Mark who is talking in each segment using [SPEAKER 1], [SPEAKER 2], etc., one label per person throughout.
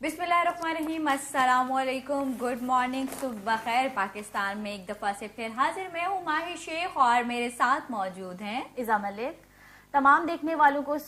[SPEAKER 1] बिस्मिल्लाहिर्रहमानिर्रहीम, अस्सलामुअलैकुम, good morning, सुबह खैर। पाकिस्तान में एक दफ़ा से फिर हाजिर मैं हूँ माही शेख और मेरे साथ मौजूद हैं
[SPEAKER 2] इज़ा मलिक। तमाम देखने वालों को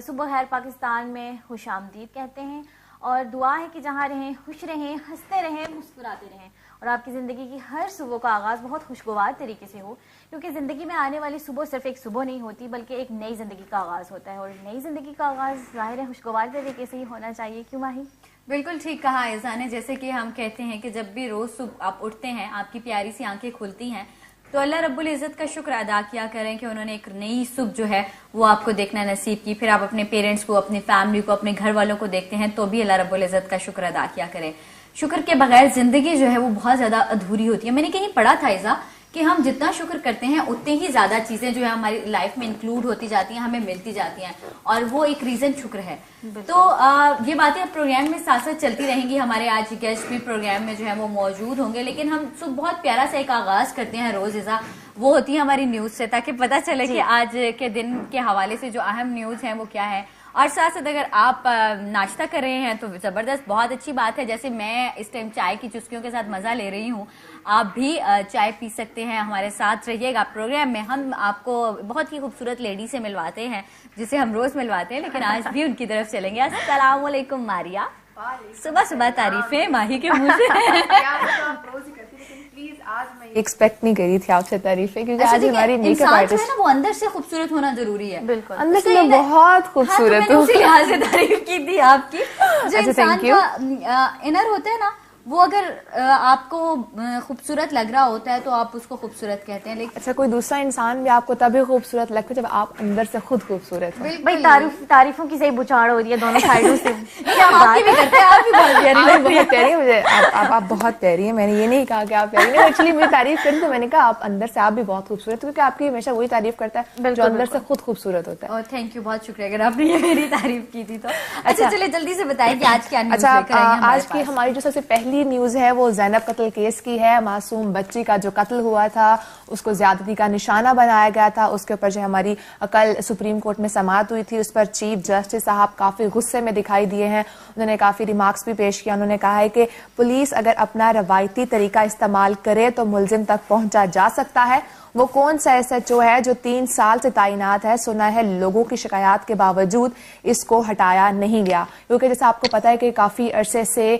[SPEAKER 2] सुबह खैर पाकिस्तान में खुश आमदीद कहते हैं और दुआ है कि जहाँ रहें खुश रहें, हंसते रहें, मुस्कुराते रहें और आपकी ज़िंदगी की हर सुबह का आगाज़ बहुत खुशगवार तरीके से हो, क्योंकि ज़िंदगी में आने वाली सुबह सिर्फ एक सुबह नहीं होती बल्कि एक नई ज़िंदगी का आगाज़ होता है और नई ज़िंदगी का आगाज़ ज़ाहिर है खुशगवार तरीके से ही होना चाहिए। क्यों माही?
[SPEAKER 1] बिल्कुल ठीक कहा ऐज़ा ने। जैसे कि हम कहते हैं कि जब भी रोज़ सुबह आप उठते हैं, आपकी प्यारी सी आंखें खुलती हैं, तो अल्लाह रब्बुल इज़्ज़त का शुक्र अदा किया करें कि उन्होंने एक नई सुबह जो है वो आपको देखना नसीब की। फिर आप अपने पेरेंट्स को, अपनी फैमिली को, अपने घर वालों को देखते हैं तो भी अल्लाह रब्बुल इज़्ज़त का शुक्र अदा किया करें। शुक्र के बगैर जिंदगी जो है वो बहुत ज्यादा अधूरी होती है। मैंने कहीं पढ़ा था ऐसा कि हम जितना शुक्र करते हैं उतनी ही ज्यादा चीजें जो है हमारी लाइफ में इंक्लूड होती जाती हैं, हमें मिलती जाती हैं और वो एक रीजन शुक्र है। तो ये बातें प्रोग्राम में साथ साथ चलती रहेंगी। हमारे आज गेस्ट भी प्रोग्राम में जो है वो मौजूद होंगे, लेकिन हम सब बहुत प्यारा सा एक आगाज करते हैं रोज ऐसा, वो होती है हमारी न्यूज से, ताकि पता चले कि आज के दिन के हवाले से जो अहम न्यूज है वो क्या है। और साथ साथ अगर आप नाश्ता कर रहे हैं तो जबरदस्त, बहुत अच्छी बात है। जैसे मैं इस टाइम चाय की चुस्कियों के साथ मजा ले रही हूँ, आप भी चाय पी सकते हैं। हमारे साथ रहिएगा प्रोग्राम में। हम आपको बहुत ही खूबसूरत लेडी से मिलवाते हैं जिसे हम रोज मिलवाते हैं, लेकिन आज भी उनकी तरफ चलेंगे। अस्सलाम वालेकुम मारिया। सुबह सुबह तारीफें माही के मुंह से।
[SPEAKER 3] एक्सपेक्ट नहीं करी थी आपसे तारीफें, क्योंकि आज हमारी मेकअप आर्टिस्ट
[SPEAKER 1] है ना, वो अंदर से खूबसूरत होना जरूरी है।
[SPEAKER 2] बिल्कुल,
[SPEAKER 3] अंदर से मैं बहुत खूबसूरत हूँ।
[SPEAKER 1] लिहाज से तारीफ की थी आपकी। जो इंसान का इनर होता है ना, वो अगर आपको खूबसूरत लग रहा होता है तो आप उसको खूबसूरत कहते हैं। लेकिन
[SPEAKER 3] अच्छा, कोई दूसरा इंसान भी आपको तभी खूबसूरत लगता है जब आप अंदर से खुद खूबसूरत हो।
[SPEAKER 2] भाई तारीफों की सही बुछाड़ हो रही है दोनों साइडों से।
[SPEAKER 1] आप भी करते हैं, आप भी बहुत प्यारी लग रही है।
[SPEAKER 3] बहुत प्यारी है मुझे आप बहुत प्यारी है। मैंने ये नहीं कहा कि आप प्यारी नहीं, एक्चुअली मेरी तारीफ करी तो मैंने कहा आप अंदर से आप भी बहुत खूबसूरत, क्योंकि आपकी हमेशा वही तारीफ करता है जो अंदर से खुद खूबसूरत होता है।
[SPEAKER 1] थैंक यू, बहुत शुक्रिया अगर आपने ये मेरी तारीफ की थी तो। अच्छा चलिए जल्दी से बताइए कि आज क्या न्यूज़ लेकर आई हैं।
[SPEAKER 3] आज की हमारी जो सबसे पहली न्यूज है वो ज़ैनब कत्ल केस की है। मासूम बच्ची का जो कत्ल हुआ था उसको ज्यादती का निशाना बनाया गया था। उसके ऊपर जो हमारी कल सुप्रीम कोर्ट में समाअत हुई थी, उस पर चीफ जस्टिस साहब काफी गुस्से में दिखाई दिए हैं। उन्होंने काफी रिमार्क्स भी पेश किया। उन्होंने कहा है कि पुलिस अगर अपना रवायती तरीका इस्तेमाल करे तो मुलजिम तक पहुंचा जा सकता है। वो कौन सा SHO है जो 3 साल से तैनात है? सुना है लोगों की शिकायत के बावजूद इसको हटाया नहीं गया, क्योंकि जैसे आपको पता है कि काफी अरसे से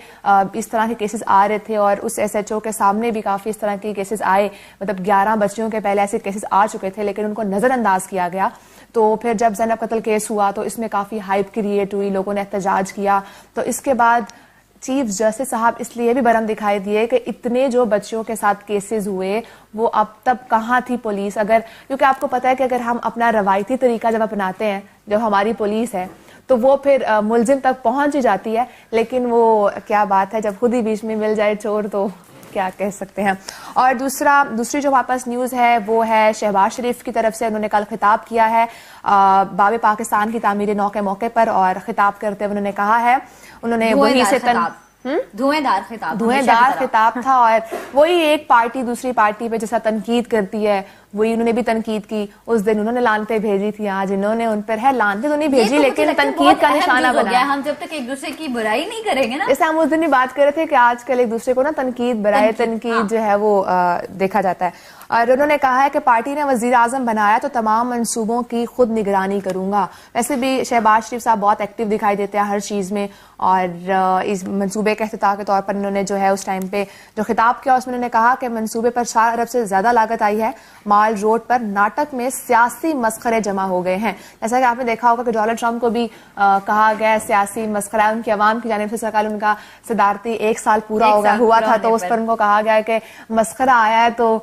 [SPEAKER 3] इस तरह के केसेस आ रहे थे और उस SHO के सामने भी काफी इस तरह के केसेस आए। मतलब 11 बच्चियों के पहले ऐसे केसेस आ चुके थे, लेकिन उनको नजरअंदाज किया गया। तो फिर जब ज़ैनब कत्ल केस हुआ तो इसमें काफी हाइप क्रिएट हुई, लोगों ने एहतजाज किया। तो इसके बाद चीफ जस्टिस साहब इसलिए भी बरम दिखाई दिए कि इतने जो बच्चियों के साथ केसेस हुए वो अब तब कहाँ थी पुलिस? अगर, क्योंकि आपको पता है कि अगर हम अपना रवायती तरीका जब अपनाते हैं, जब हमारी पुलिस है, तो वो फिर मुलजिम तक पहुंच ही जाती है। लेकिन वो क्या बात है, जब खुद ही बीच में मिल जाए चोर तो क्या कह सकते हैं। और दूसरी जो वापस न्यूज है वो है शहबाज शरीफ की तरफ से। उन्होंने कल खिताब किया है बाब पाकिस्तान की तामीर नौ के मौके पर, और खिताब करते हुए उन्होंने कहा है, उन्होंने वहीं से
[SPEAKER 1] धुएंधार
[SPEAKER 3] खिताब था। और वही एक पार्टी दूसरी पार्टी पे जैसा तनकीद करती है, वही उन्होंने भी तनकीद की। उस दिन उन्होंने लानते भेजी थी, आज इन्होंने उन पर है लानते तो नहीं भेजी, लेकिन तनकीद का निशाना बनाया।
[SPEAKER 1] हम जब तक एक दूसरे की बुराई नहीं करेंगे ना,
[SPEAKER 3] जैसे हम उस दिन भी बात कर रहे थे कि आजकल एक दूसरे को ना तनकीद जो है वो देखा जाता है। और उन्होंने कहा है कि पार्टी ने वजीर आजम बनाया तो तमाम मंसूबों की खुद निगरानी करूंगा। वैसे भी शहबाज शरीफ साहब बहुत एक्टिव दिखाई देते हैं हर चीज में, और इस मंसूबे के अख्तिताम के तौर पर इन्होंने जो है उस टाइम पे जो खिताब किया उसमें उन्होंने कहा कि मंसूबे पर 4 अरब से ज्यादा लागत आई है। माल रोड पर नाटक में सियासी मस्खरे जमा हो गए हैं। जैसा कि आपने देखा होगा कि डोनाल्ड ट्रंप को भी कहा गया सियासी मस्खरा है उनकी आवाम की जानिब से। कल उनका सदारती 1 साल पूरा हुआ था, तो उस पर उनको कहा गया कि मस्खरा आया है तो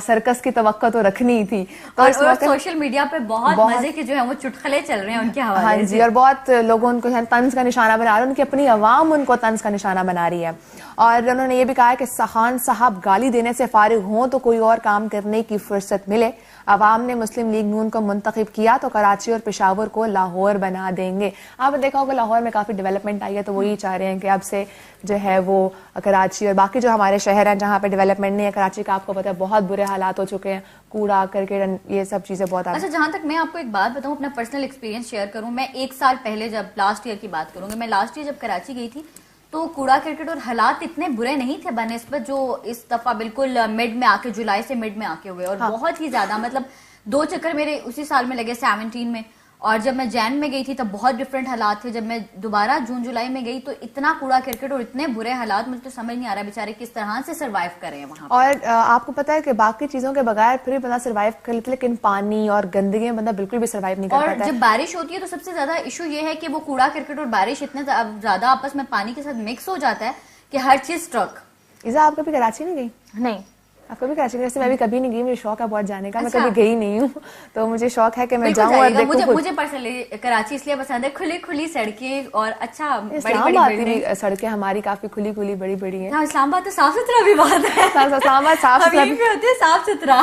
[SPEAKER 3] सर्कस की तवक्को तो रखनी ही थी। तो
[SPEAKER 1] और सोशल मीडिया पे बहुत मजे के जो है वो चुटकुले चल रहे हैं उनके हवाले।
[SPEAKER 3] हाँ जी, और बहुत लोगों उनको तंज का निशाना बना रहे हैं, उनकी अपनी आवाम उनको तंज का निशाना बना रही है। और उन्होंने ये भी कहा है कि खान साहब गाली देने से फारिग हों तो कोई और काम करने की फुर्सत मिले। अवाम ने मुस्लिम लीग नून को मुंतखब किया तो कराची और पेशावर को लाहौर बना देंगे। आपने देखा होगा लाहौर में काफी डेवलपमेंट आई है, तो वही चाह रहे हैं कि अब से जो है वो कराची और बाकी जो हमारे शहर हैं जहाँ पे डेवलपमेंट नहीं है, कराची का आपको पता है बहुत बुरे हालात हो चुके हैं, कूड़ा करके ये सब चीजें बहुत।
[SPEAKER 1] अच्छा, जहां तक मैं आपको एक बात बताऊं, अपना पर्सनल एक्सपीरियंस शेयर करूं, मैं 1 साल पहले जब लास्ट ईयर की बात करूंगी, मैं लास्ट ईयर जब कराची गई थी तो कूड़ा क्रिकेट और हालात इतने बुरे नहीं थे बनिस्बत जो इस दफा बिल्कुल मिड में आके, जुलाई से मिड में आके हुए, और बहुत ही ज्यादा, मतलब 2 चक्कर मेरे उसी साल में लगे 17 में, और जब मैं जैन में गई थी तब बहुत डिफरेंट हालात थे। जब मैं दोबारा जून जुलाई में गई तो इतना कूड़ा क्रिकेट और इतने बुरे हालात, मुझे तो समझ नहीं आ रहा बेचारे किस तरह से सरवाइव करें वहां।
[SPEAKER 3] और आपको पता है कि बाकी चीजों के बगैर फिर भी बंदा सरवाइव कर लेता है, लेकिन पानी और गंदगी में बंदा बिल्कुल भी सरवाइव नहीं कर पाता है।
[SPEAKER 1] और जब बारिश होती है तो सबसे ज्यादा इशू ये है कि वो कूड़ा क्रिकेट और बारिश इतने ज्यादा आपस में पानी के साथ मिक्स हो जाता है कि हर चीज स्ट्रक।
[SPEAKER 3] इज़ा, आप कभी कराची नहीं गई?
[SPEAKER 2] नहीं,
[SPEAKER 3] आप कभी कराची नहीं? वैसे मैं भी कभी नहीं गई, मुझे शौक है बहुत जाने का। मैं कभी गई नहीं हूँ, तो मुझे शौक है कि मैं जाऊँ और देखूं।
[SPEAKER 1] मुझे पर्सनली कराची इसलिए पसंद है, खुली खुली सड़कें और अच्छा
[SPEAKER 3] इस्लामाबाद की सड़कें हमारी काफी खुली खुली बड़ी बड़ी हैं।
[SPEAKER 1] हाँ, इस्लामाबाद तो साफ सुथरा भी बहुत है।
[SPEAKER 3] इस्लामाबाद साफ सुथरा भी
[SPEAKER 1] होते हैं, साफ सुथरा।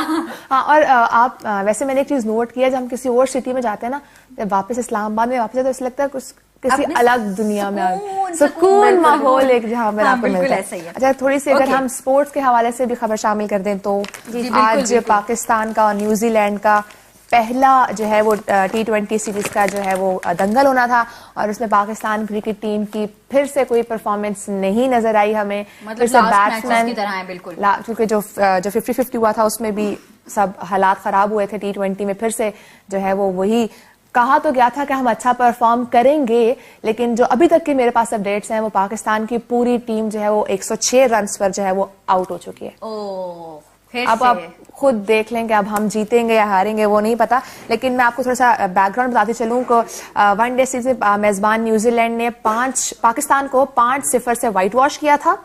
[SPEAKER 3] हाँ, और आप वैसे मैंने एक चीज नोट किया, जब हम किसी और सिटी में जाते हैं ना, जब वापस इस्लामाबाद में वापस जाते हैं, तो लगता है कुछ किसी अलग दुनिया में सुकून माहौल एक जहाँ में आपको मिलता है। अच्छा, थोड़ी सी अगर हम स्पोर्ट्स के हवाले से भी खबर शामिल कर दें तो आज पाकिस्तान का और न्यूजीलैंड का पहला जो है वो T20 सीरीज का जो है वो दंगल होना था, और उसमें पाकिस्तान क्रिकेट टीम की फिर से कोई परफॉर्मेंस नहीं नजर आई हमें।
[SPEAKER 1] मतलब फिर से बैट्समैन की तरह है बिल्कुल,
[SPEAKER 3] क्योंकि जो 50-50 हुआ था उसमें भी सब हालात खराब हुए थे। T20 में फिर से जो है वो वही कहा तो गया था कि हम अच्छा परफॉर्म करेंगे, लेकिन जो अभी तक के मेरे पास अपडेट्स हैं वो पाकिस्तान की पूरी टीम जो है वो 106 रन्स पर जो है वो आउट हो चुकी है। अब आप खुद देख लें कि अब हम जीतेंगे या हारेंगे वो नहीं पता। लेकिन मैं आपको थोड़ा सा बैकग्राउंड बताती चलूं कि वनडे सीरीज में मेजबान न्यूजीलैंड ने पाकिस्तान को 5-0 से व्हाइट वॉश किया था।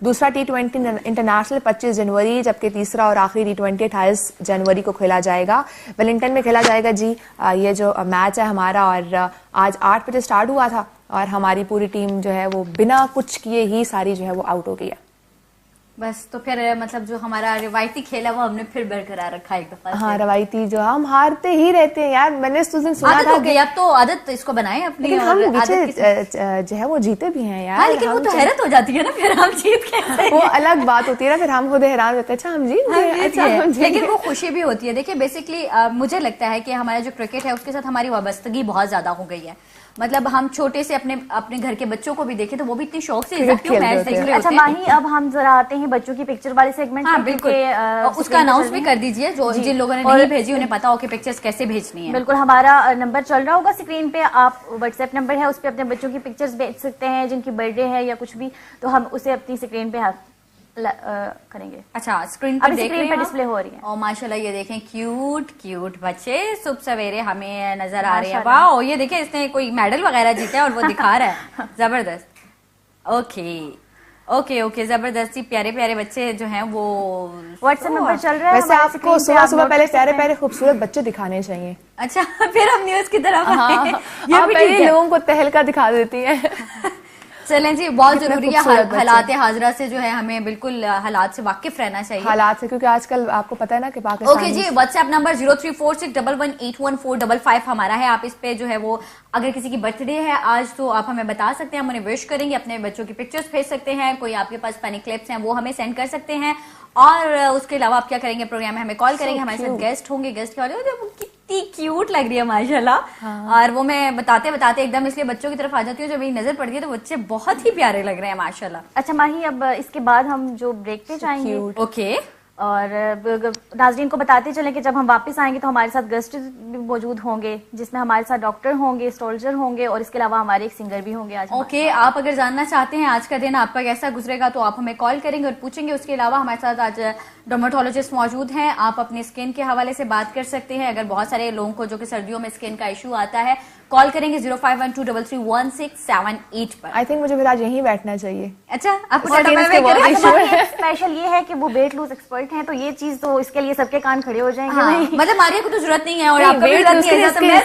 [SPEAKER 3] दूसरा T20 इंटरनेशनल 25 जनवरी, जबकि तीसरा और आखिरी T20 28 जनवरी को खेला जाएगा, वेलिंगटन में खेला जाएगा जी। ये जो मैच है हमारा, और आज 8 बजे स्टार्ट हुआ था, और हमारी पूरी टीम जो है वो बिना कुछ किए ही सारी जो है वो आउट हो गई है।
[SPEAKER 1] बस तो फिर मतलब जो हमारा रिवायती खेल है वो हमने फिर बरकरार रखा एक दफा।
[SPEAKER 3] हाँ, रवायती जो हम हारते ही रहते हैं यार। मैंने उस दिन सुना था कि
[SPEAKER 1] अब तो आदत इसको बनाए अपनी,
[SPEAKER 3] लेकिन हम जो है वो जीते भी हैं यार।
[SPEAKER 1] हाँ, लेकिन वो तो हैरत हो जाती है ना फिर हम जीत के,
[SPEAKER 3] वो अलग बात होती है ना, फिर हम खुद हैरान होते हैं, अच्छा हम जीत गए, अच्छा हम जीत गए।
[SPEAKER 1] लेकिन वो खुशी भी होती है। देखिए बेसिकली मुझे लगता है कि हमारा जो क्रिकेट है उसके साथ हमारी वाबस्तगी बहुत ज्यादा हो गई है। मतलब हम छोटे से अपने घर के बच्चों को भी देखें तो वो भी इतनी शौक से मैच देखने होते हैं।
[SPEAKER 2] अच्छा माही, अब हम जरा आते हैं बच्चों की पिक्चर वाले सेगमेंट।
[SPEAKER 1] हाँ बिल्कुल, उसका अनाउंस भी कर दीजिए, जो जिन लोगों ने नहीं भेजी उन्हें पता हो कि पिक्चर्स कैसे भेजनी है।
[SPEAKER 2] बिल्कुल, हमारा नंबर चल रहा होगा स्क्रीन पे, आप व्हाट्सएप नंबर है उस पर अपने बच्चों की पिक्चर्स भेज सकते हैं, जिनकी बर्थडे है या कुछ भी, तो हम उसे अपनी स्क्रीन पे करेंगे।
[SPEAKER 1] अच्छा, स्क्रीन पर
[SPEAKER 2] डिस्प्ले हो रही है।
[SPEAKER 1] और माशाल्लाह ये देखें, क्यूट क्यूट बच्चे सुबह सवेरे हमें नजर आ रहे हैं। वाह, ये देखें इसने कोई मेडल वगैरह जीता है और वो दिखा रहा है, जबरदस्त। ओके, जबरदस्ती प्यारे प्यारे बच्चे जो हैं वो
[SPEAKER 2] व्हाट्सएप नंबर चल रहा है।
[SPEAKER 3] वैसे आपको सुबह पहले प्यारे प्यारे खूबसूरत बच्चे दिखाने चाहिए।
[SPEAKER 1] अच्छा, फिर हम न्यूज की तरफ
[SPEAKER 3] पहले लोगों को तहलका दिखा देती है।
[SPEAKER 1] चलें जी, बहुत जरूरी है हालात हाजरा से जो है हमें बिल्कुल हालात से वाकिफ रहना चाहिए।
[SPEAKER 3] हालात से, क्योंकि आजकल आपको पता है ना कि पाकिस्तान।
[SPEAKER 1] ओके जी, व्हाट्सएप नंबर 034611811455 हमारा है। आप इस पे जो है वो अगर किसी की बर्थडे है आज तो आप हमें बता सकते हैं, हम उन्हें विश करेंगे, अपने बच्चों की पिक्चर्स भेज सकते हैं, कोई आपके पास फनी क्लिप्स हैं वो हमें सेंड कर सकते हैं। और उसके अलावा आप क्या करेंगे, प्रोग्राम में हमें कॉल करेंगे, हमारे साथ गेस्ट होंगे, गेस्ट के वाले कितनी क्यूट लग रही है माशाल्लाह। हाँ। और वो मैं बताते बताते एकदम इसलिए बच्चों की तरफ आ जाती हूँ, जब मेरी नजर पड़ती है तो बच्चे बहुत ही प्यारे लग रहे हैं माशाल्लाह।
[SPEAKER 2] अच्छा माही, अब इसके बाद हम जो ब्रेक पे जाएंगे,
[SPEAKER 1] ओके,
[SPEAKER 2] और नाजरीन को बताते चलें कि जब हम वापस आएंगे तो हमारे साथ गेस्ट भी मौजूद होंगे, जिसमें हमारे साथ डॉक्टर होंगे, एस्ट्रोलॉजर होंगे, और इसके अलावा हमारे एक सिंगर भी होंगे आज।
[SPEAKER 1] ओके, आप अगर जानना चाहते हैं आज का दिन आपका कैसा गुजरेगा तो आप हमें कॉल करेंगे और पूछेंगे। उसके अलावा हमारे साथ आज डर्मेटोलॉजिस्ट मौजूद हैं, आप अपनी स्किन के हवाले से बात कर सकते हैं। अगर बहुत सारे लोगों को जो कि सर्दियों में स्किन का इशू आता है, कॉल करेंगे 0512331678 पर।
[SPEAKER 3] आई थिंक मुझे फिर आज यहीं बैठना चाहिए।
[SPEAKER 1] अच्छा, आपको
[SPEAKER 2] स्पेशल ये है कि वो वेट लूज एक्सपर्ट हैं, तो ये चीज तो इसके लिए सबके कान खड़े हो जाएंगे।
[SPEAKER 1] हाँ, मतलब मारिया को तो जरूरत नहीं है और आपको भी
[SPEAKER 3] जरूरत नहीं है,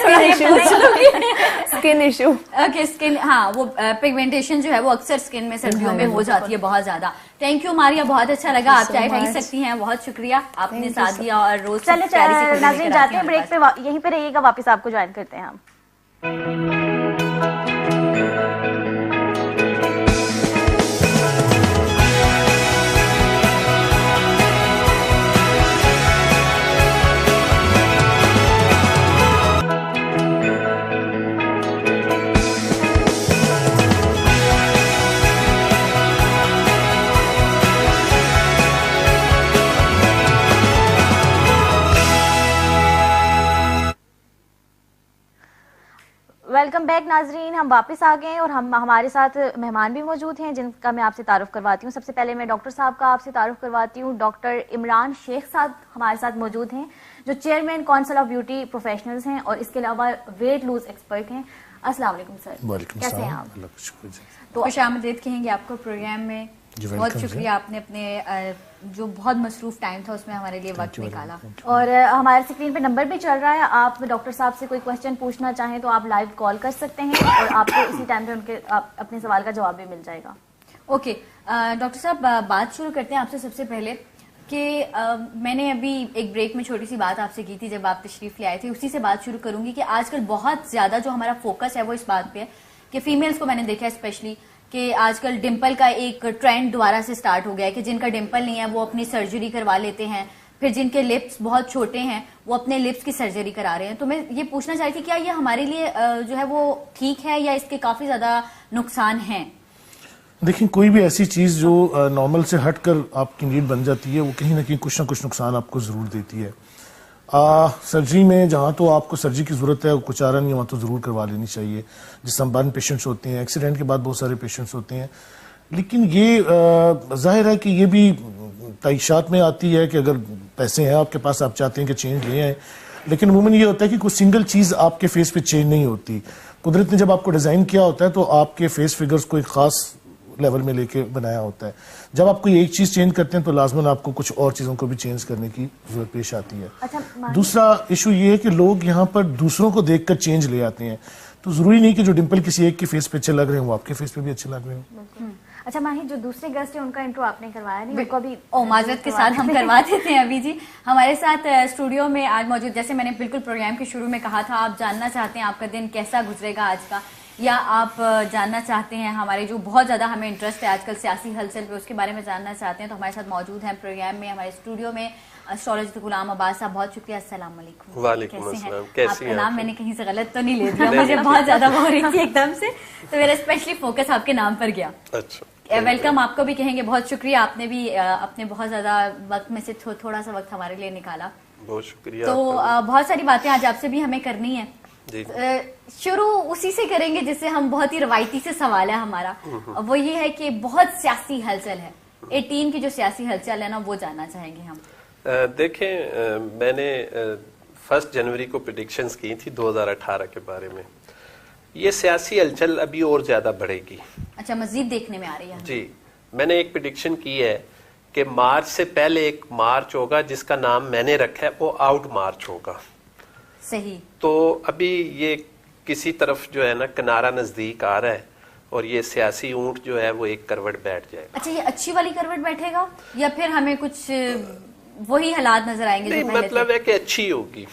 [SPEAKER 3] स्किन इशू।
[SPEAKER 1] ओके, स्किन, हाँ, वो पिगमेंटेशन जो है वो अक्सर स्किन में सर्दियों में हो जाती है बहुत ज्यादा। थैंक यू मारिया, बहुत अच्छा लगा, आप चाय पी सकती हैं, बहुत शुक्रिया आपने साथ दिया। और रोज
[SPEAKER 2] चले नाज़रीन जाते हैं ब्रेक पे, यहीं पे रहिएगा, वापस आपको ज्वाइन करते हैं हम। वेलकम बैक नाजरीन, हम वापस आ गए और हमारे साथ मेहमान भी मौजूद हैं जिनका मैं आपसे तारुफ करवाती हूँ। सबसे पहले मैं डॉक्टर साहब का आपसे तारुफ करवाती हूँ। डॉक्टर इमरान शेख साहब हमारे साथ मौजूद हैं जो chairman council of beauty professionals हैं और इसके अलावा वेट लूज एक्सपर्ट हैं। अस्सलाम वालेकुम सर, कैसे हैं आप?
[SPEAKER 1] तो खुश आमदीद कहेंगे आपको प्रोग्राम में। बहुत शुक्रिया, आपने अपने जो बहुत मसरूफ टाइम था उसमें हमारे लिए वक्त निकाला।
[SPEAKER 2] और हमारे स्क्रीन पे नंबर भी चल रहा है, आप डॉक्टर साहब से कोई क्वेश्चन पूछना चाहें तो आप लाइव कॉल कर सकते हैं और आपको इसी टाइम पे उनके अपने सवाल का जवाब भी मिल जाएगा।
[SPEAKER 1] ओके डॉक्टर साहब, बात शुरू करते हैं आपसे सबसे पहले कि मैंने अभी एक ब्रेक में छोटी सी बात आपसे की थी जब आप तशरीफ ले आए थे, उसी से बात शुरू करूंगी कि आजकल बहुत ज्यादा जो हमारा फोकस है वो इस बात पे है कि फीमेल्स को मैंने देखा है स्पेशली कि आजकल डिंपल का एक ट्रेंड दोबारा से स्टार्ट हो गया है कि जिनका डिंपल नहीं है वो अपनी सर्जरी करवा लेते हैं, फिर जिनके लिप्स बहुत छोटे हैं वो अपने लिप्स की सर्जरी करा रहे हैं। तो मैं ये पूछना चाहती थी क्या ये हमारे लिए जो है वो ठीक है या इसके काफी ज्यादा नुकसान हैं?
[SPEAKER 4] देखिए, कोई भी ऐसी चीज जो नॉर्मल से हटकर आपकी नीड बन जाती है वो कहीं ना कहीं कुछ ना कुछ नुकसान आपको जरूर देती है। सर्जरी में जहाँ तो आपको सर्जरी की जरूरत है कुछ आ रहा नहीं है वहाँ तो जरूर करवा लेनी चाहिए। जिस संबंध पेशेंट्स होते हैं, एक्सीडेंट के बाद बहुत सारे पेशेंट्स होते हैं, लेकिन ये जाहिर है कि ये भी तयशात में आती है कि अगर पैसे हैं आपके पास, आप चाहते हैं कि चेंज ले आए, लेकिन अमूमन ये होता है कि कोई सिंगल चीज आपके फेस पे चेंज नहीं होती। कुदरत ने जब आपको डिजाइन किया होता है तो आपके फेस फिगर्स को एक खास लेवल में लेके बनाया होता है। जब आप कोई एक चीज चेंज करते हैं तो लाजमन आपको कुछ और चीजों को भी चेंज करने की जरूरत पेश आती है।
[SPEAKER 2] अच्छा, दूसरा
[SPEAKER 4] इशू ये है कि लोग यहाँ पर दूसरों को देखकर चेंज ले आते हैं, तो जरूरी नहीं कि जो डिंपल किसी एक के फेस पे अच्छे लग रहे हैं वो आपके फेस पे भी अच्छे लग रहे हैं।
[SPEAKER 2] अच्छा माही, जो दूसरे गेस्ट है उनका इंट्रो आपने करवाया नहीं, उनको भी
[SPEAKER 1] माजरत के साथ हम करवा देते हैं। अभी जी हमारे साथ स्टूडियो में आज मौजूद, जैसे मैंने बिल्कुल प्रोग्राम के शुरू में कहा था, आप जानना चाहते हैं आपका दिन कैसा गुजरेगा आज का, या आप जानना चाहते हैं हमारे जो बहुत ज्यादा हमें इंटरेस्ट है आजकल सियासी हलचल पे उसके बारे में जानना चाहते हैं, तो हमारे साथ मौजूद हैं प्रोग्राम में हमारे स्टूडियो में एस्ट्रोलॉजिस्ट गुलाम अब्बास साहब। बहुत शुक्रिया। अस्सलाम वालेकुम।
[SPEAKER 5] वालेकुम अस्सलाम। कैसी हैं?
[SPEAKER 1] आपका नाम मैंने कहीं से गलत तो नहीं ले दिया? मुझे बहुत ज्यादा हो रही थी एकदम से, तो मेरा स्पेशली फोकस आपके नाम पर गया।
[SPEAKER 5] अच्छा,
[SPEAKER 1] वेलकम आपको भी कहेंगे। बहुत शुक्रिया, आपने भी अपने बहुत ज्यादा वक्त में से थोड़ा सा वक्त हमारे लिए निकाला।
[SPEAKER 5] बहुत शुक्रिया।
[SPEAKER 1] तो बहुत सारी बातें आज आपसे भी हमें करनी है। शुरू उसी से करेंगे जिससे हम बहुत ही रवायती से सवाल है हमारा, वो ये है कि बहुत सियासी हलचल है 18 की जो सियासी हलचल है ना वो जानना चाहेंगे हम।
[SPEAKER 5] देखें, मैंने 1 जनवरी को प्रेडिक्शंस की थी 2018 के बारे में। ये सियासी हलचल अभी और ज्यादा बढ़ेगी।
[SPEAKER 1] अच्छा, मजीद देखने में आ रही है?
[SPEAKER 5] जी, मैंने एक प्रेडिक्शन की है कि मार्च से पहले एक मार्च होगा जिसका नाम मैंने रखा है वो आउट मार्च होगा।
[SPEAKER 1] सही।
[SPEAKER 5] तो अभी ये किसी तरफ जो है ना किनारा नजदीक आ रहा है और ये सियासी ऊंट जो है वो एक करवट बैठ जाएगा।
[SPEAKER 1] अच्छा, ये अच्छी वाली करवट बैठेगा या फिर हमें कुछ वही हालात नजर आएंगे?
[SPEAKER 5] नहीं, मतलब है कि अच्छी होगी।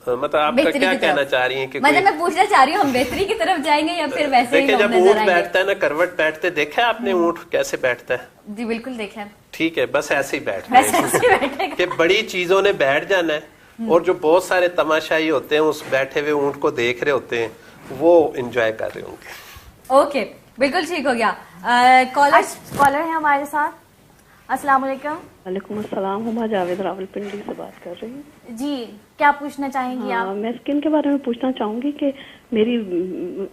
[SPEAKER 5] मतलब आपका क्या कहना चाह रही हैं कि
[SPEAKER 1] मतलब मैं पूछना चाह रही हूँ हम बेहतरी की तरफ जाएंगे या फिर वैसे ही
[SPEAKER 5] जब ऊंट बैठता है ना, करवट बैठते देखा है आपने ऊंट कैसे बैठता है?
[SPEAKER 1] जी बिल्कुल देखा है।
[SPEAKER 5] ठीक है, बस ऐसे ही बैठना है कि बड़ी चीजों ने बैठ जाना है और जो बहुत सारे तमाशाई होते हैं उस बैठे हुए ऊंट को देख रहे होते हैं वो एंजॉय कर रहे होंगे।
[SPEAKER 1] ओके, बिल्कुल ठीक हो गया।
[SPEAKER 2] कॉलर है हमारे साथ। अस्सलाम वालेकुम।
[SPEAKER 6] वालेकुम अस्सलाम। हम जावेद रावलपिंडी से बात कर रही हूँ।
[SPEAKER 2] जी, क्या पूछना चाहेंगी आप?
[SPEAKER 6] मैं स्किन के बारे में पूछना चाहूंगी कि मेरी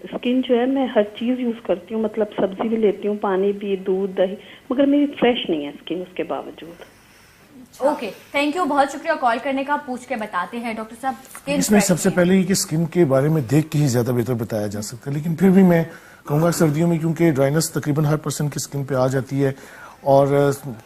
[SPEAKER 6] स्किन जो है, मैं हर चीज यूज करती हूँ, मतलब सब्जी भी लेती हूँ, पानी भी, दूध, दही, मगर मेरी फ्रेश नहीं है स्किन उसके बावजूद।
[SPEAKER 1] ओके, थैंक यू, बहुत शुक्रिया कॉल करने का। पूछ के बताते हैं डॉक्टर साहब।
[SPEAKER 4] इसमें सबसे पहले ये कि स्किन के बारे में देख के ही ज्यादा बेहतर बताया जा सकता है, लेकिन फिर भी मैं कहूँगा सर्दियों में क्योंकि ड्राइनेस तकरीबन हर पर्सन की स्किन पे आ जाती है और